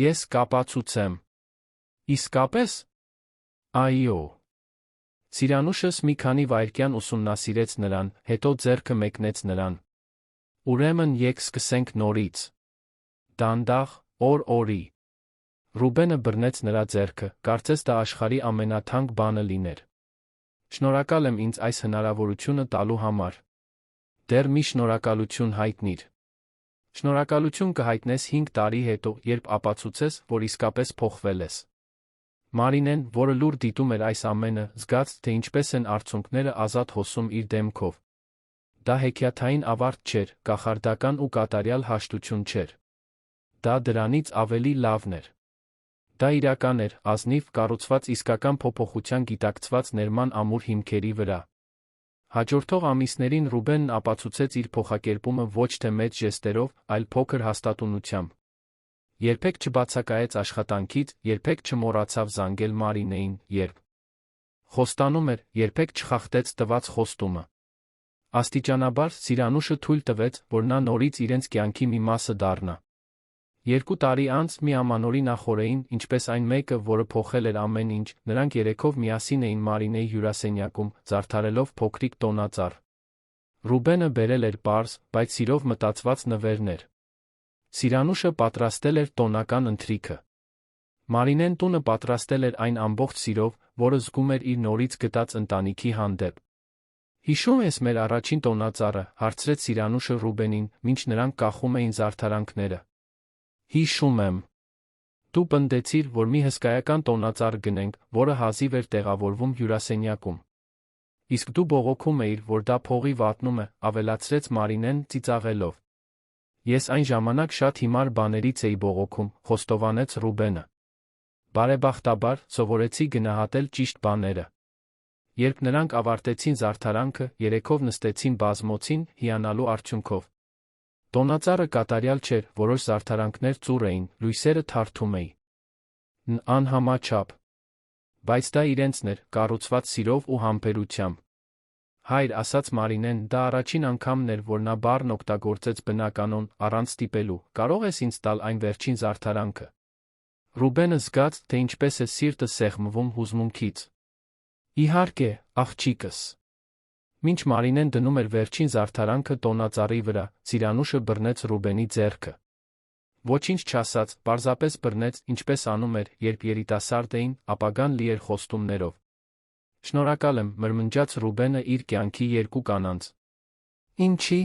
Ես կապացուցեմ։ Իսկապես։ Այո։ Սիրանուշս մի քանի վայրկյան ուսումնասիրեց նրան, հետո ձեռքը մեկնեց նրան։ Ուրեմն եք սկսենք նորից։ Դանդաղ, օր-օրի։ Ռուբենը բռնեց նրա ձեռքը, կարծես դա աշխարհի ամենաթանկ բանը լիներ։ Շնորհակալ եմ ինձ այս հնարավորությունը տալու համար։ Դեռ մի շնորհակալություն հայտնիր։ Շնորհակալություն կհայտնես 5 տարի հետո, երբ ապացուցես, որ իսկապես փոխվել ես։ Մարինեն, որը լուր դիտում էր այս ամենը, զգաց, թե ինչպես են արցունքները ազատ հոսում իր դեմքով։ Դա հեքիաթային ավարտ չէր, կախարդական ու կատարյալ հաշտություն չէր։ Դա դրանից ավելի լավն էր։ Դա իրական էր, ազնիվ, կառուցված իսկական փոփոխության գիտակցված ներման ամուր հիմքերի վրա։ Հաջորդող ամիսներին Ռուբենն ապացուցեց իր փոխակերպումը ոչ թե մեծ ժեստերով, այլ փոքր հաստատունությամբ։ Երբեք չբացակայեց աշխատանքից, երբեք չմոռացավ զանգել Մարինեին, երբ խոստանում էր, երբեք չխախտեց տված խոստումը։ Աստիճանաբար Սիրանուշը թույլ տվեց, որ նա նորից իրենց կյանքի մի մասը դառնա։ 2 տարի անց մի ամանորի նախօրեին, ինչպես այն մեկը, որը փոխել էր ամեն ինչ, նրանք երեքով միասին էին Մարինեի հյուրասենյակում, զարդարելով փոքրիկ տոնածառ։ Ռուբենը բերել էր պարզ, բայց սիրով մտածված նվերներ։ Սիրանուշը պատրաստել էր տոնական ընթրիքը։ Մարինեն տունը պատրաստել էր այն ամբողջ սիրով, որը զգում էր իր նորից գտած ընտանիքի հանդեպ։ Հիշո՞ւմ ես մեր առաջին տոնածառը, հարցրեց Սիրանուշը Ռուբենին, մինչ նրանք կախում էին զարդարանքները։ Հիշում եմ։ Դու պնդեցիր, որ մի հսկայական տոնածառ գնենք, որը հազիվ էր տեղավորվում հյուրասենյակում։ Իսկ դու բողոքում էիր, որ դա փողի վատնում է, ավելացրեց Մարինեն ծիծաղելով։ Ես այն ժամանակ շատ հիմար բաներից էի բողոքում, խոստովանեց Ռուբենը։ Բարեբախտաբար, սովորեցի գնահատել ճիշտ բաները։ Երբ նրանք ավարտեցին զարդարանքը, երեքով նստեցին բազմոցին, հիանալու արդյունքով։ Տոնածառը կատարյալ չէր, որոշ զարդարանքներ ծուռ էին, լույսերը թարթում էին անհամաչափ։ Բայց դա իրենցն էր, կառուցված սիրով ու համբերությամբ։ Հայր, ասաց Մարինեն, դա առաջին անգամն էր, որ նա բառն օգտագործեց բնականon, առանց ստիպելու, կարող ես ինձ տալ այն վերջին զարդարանքը։ Ռուբենը զգաց, թե ինչպես է սիրտը սեղմվում հուզմունքից։ Իհարկե, աղջիկս։ Մինչ Մարինեն դնում էր վերջին զարդարանքը տոնածառի վրա, Սիրանուշը բռնեց Ռուբենի ձեռքը։ Ոչինչ չասաց, պարզապես բռնեց, ինչպես անում էր, երբ երիտասարդ էին, ապագան լի էր խոստումներով։ Շնորհակալ եմ, մրմնջաց Ռուբենը իր կյանքի 2 կանանց։ Ինչի՞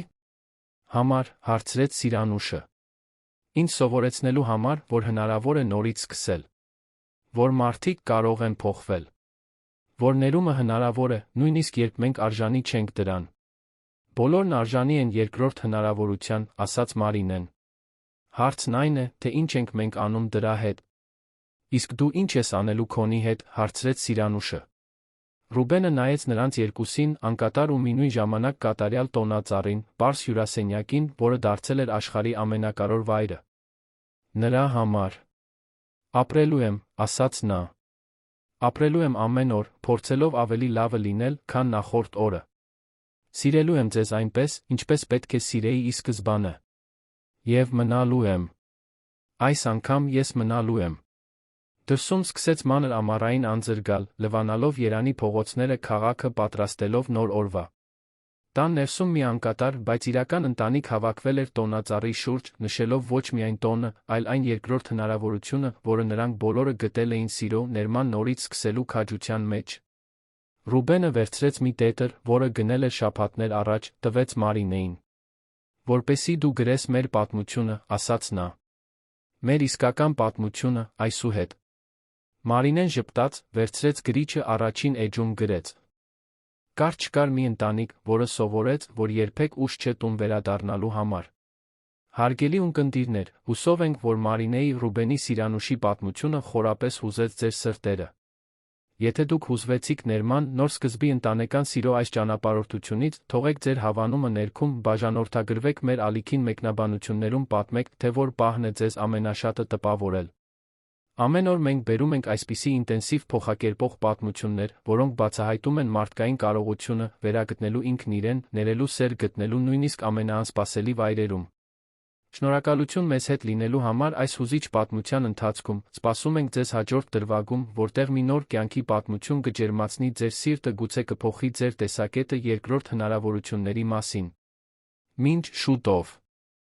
համար, հարցրեց Սիրանուշը։ Ինձ սովորեցնելու համար, որ հնարավոր է նորից սկսել։ Որ մարդիկ կարող են փոխվել։ Որ ներումը հնարավոր է, նույնիսկ երբ մենք արժանի չենք դրան։ Բոլորն արժանի են երկրորդ հնարավորության, ասաց Մարինեն։ Հարցն այն է, թե ինչ ենք մենք անում դրա հետ։ Իսկ դու ինչ ես անելու քոնի հետ, հարցրեց Սիրանուշը։ Ռուբենը նայեց նրանց երկուսին, անկատար ու մինույն ժամանակ կատարյալ տոնածառին, պարզ հյուրասենյակին, որը դարձել էր աշխարհի ամենակարևոր վայրը։ Նրա համար։ Ապրելու եմ, ասաց նա։ Ապրելու եմ ամեն օր, փորձելով ավելի լավը լինել, քան նախորդ օրը։ Սիրելու եմ ձեզ այնպես, ինչպես պետք է սիրեի ի սկզբանե։ Եվ մնալու եմ։ Այս անգամ ես մնալու եմ։ Դրսում սկսեց մանր ամառային անձր գալ, լվանալով Երանի փողոցները քաղաքը պատրաստելով նոր օրվա։ Տան ներսում մի անկատար, բայց իրական ընտանիք հավաքվել էր տոնածառի շուրջ, նշելով ոչ միայն տոնը, այլ այն երկրորդ հնարավորությունը, որը նրանք բոլորը գտել էին սիրո, ներման նորից սկսելու քաջության մեջ։ Ռուբենը վերցրեց մի տետր, որը գնել էր շաբաթներ առաջ, տվեց Մարինեին։ Որպեսզի դու գրես մեր պատմությունը, ասաց նա։ Մեր իսկական պատմությունը, այսուհետ։ Մարինեն ժպտաց, վերցրեց գրիչը առաջին էջում գրեց. Կար չկար մի ընտանիք, որը սովորեց, որ երբեք ուշ չէ տուն վերադառնալու համար։ Հարգելի ունկնդիրներ, հուսով ենք, որ Մարինեի Ռուբենի Սիրանուշի պատմությունը խորապես հուզեց ձեր սրտերը։ Եթե դուք հուզվեցիք ներման նոր սկզբի ընտանեկան սիրո այս ճանապարհորդությունից, թողեք ձեր հավանումը ներքում, բաժանորդագրվեք մեր ալիքին մեկնաբանություններում պատմեք, թե որ պահն է ձեզ ամենաշատը տպավորել։ Ամեն օր մենք բերում ենք այսպիսի ինտենսիվ փոխակերպող պատմություններ, որոնք բացահայտում են մարդկային կարողությունը վերագտնելու ինքն իրեն, ներելու սեր գտնելու նույնիսկ ամենաանսպասելի վայրերում։ Շնորհակալություն մեզ հետ լինելու համար այս հուզիչ պատմության ընթացքում, սպասում ենք ձեզ հաջորդ դրվագում, որտեղ մի նոր կյանքի պատմություն կջերմացնի ձեր սիրտը, գուցե կփոխի ձեր տեսակետը երկրորդ հնարավորությունների մասին։ Մինչ շուտով։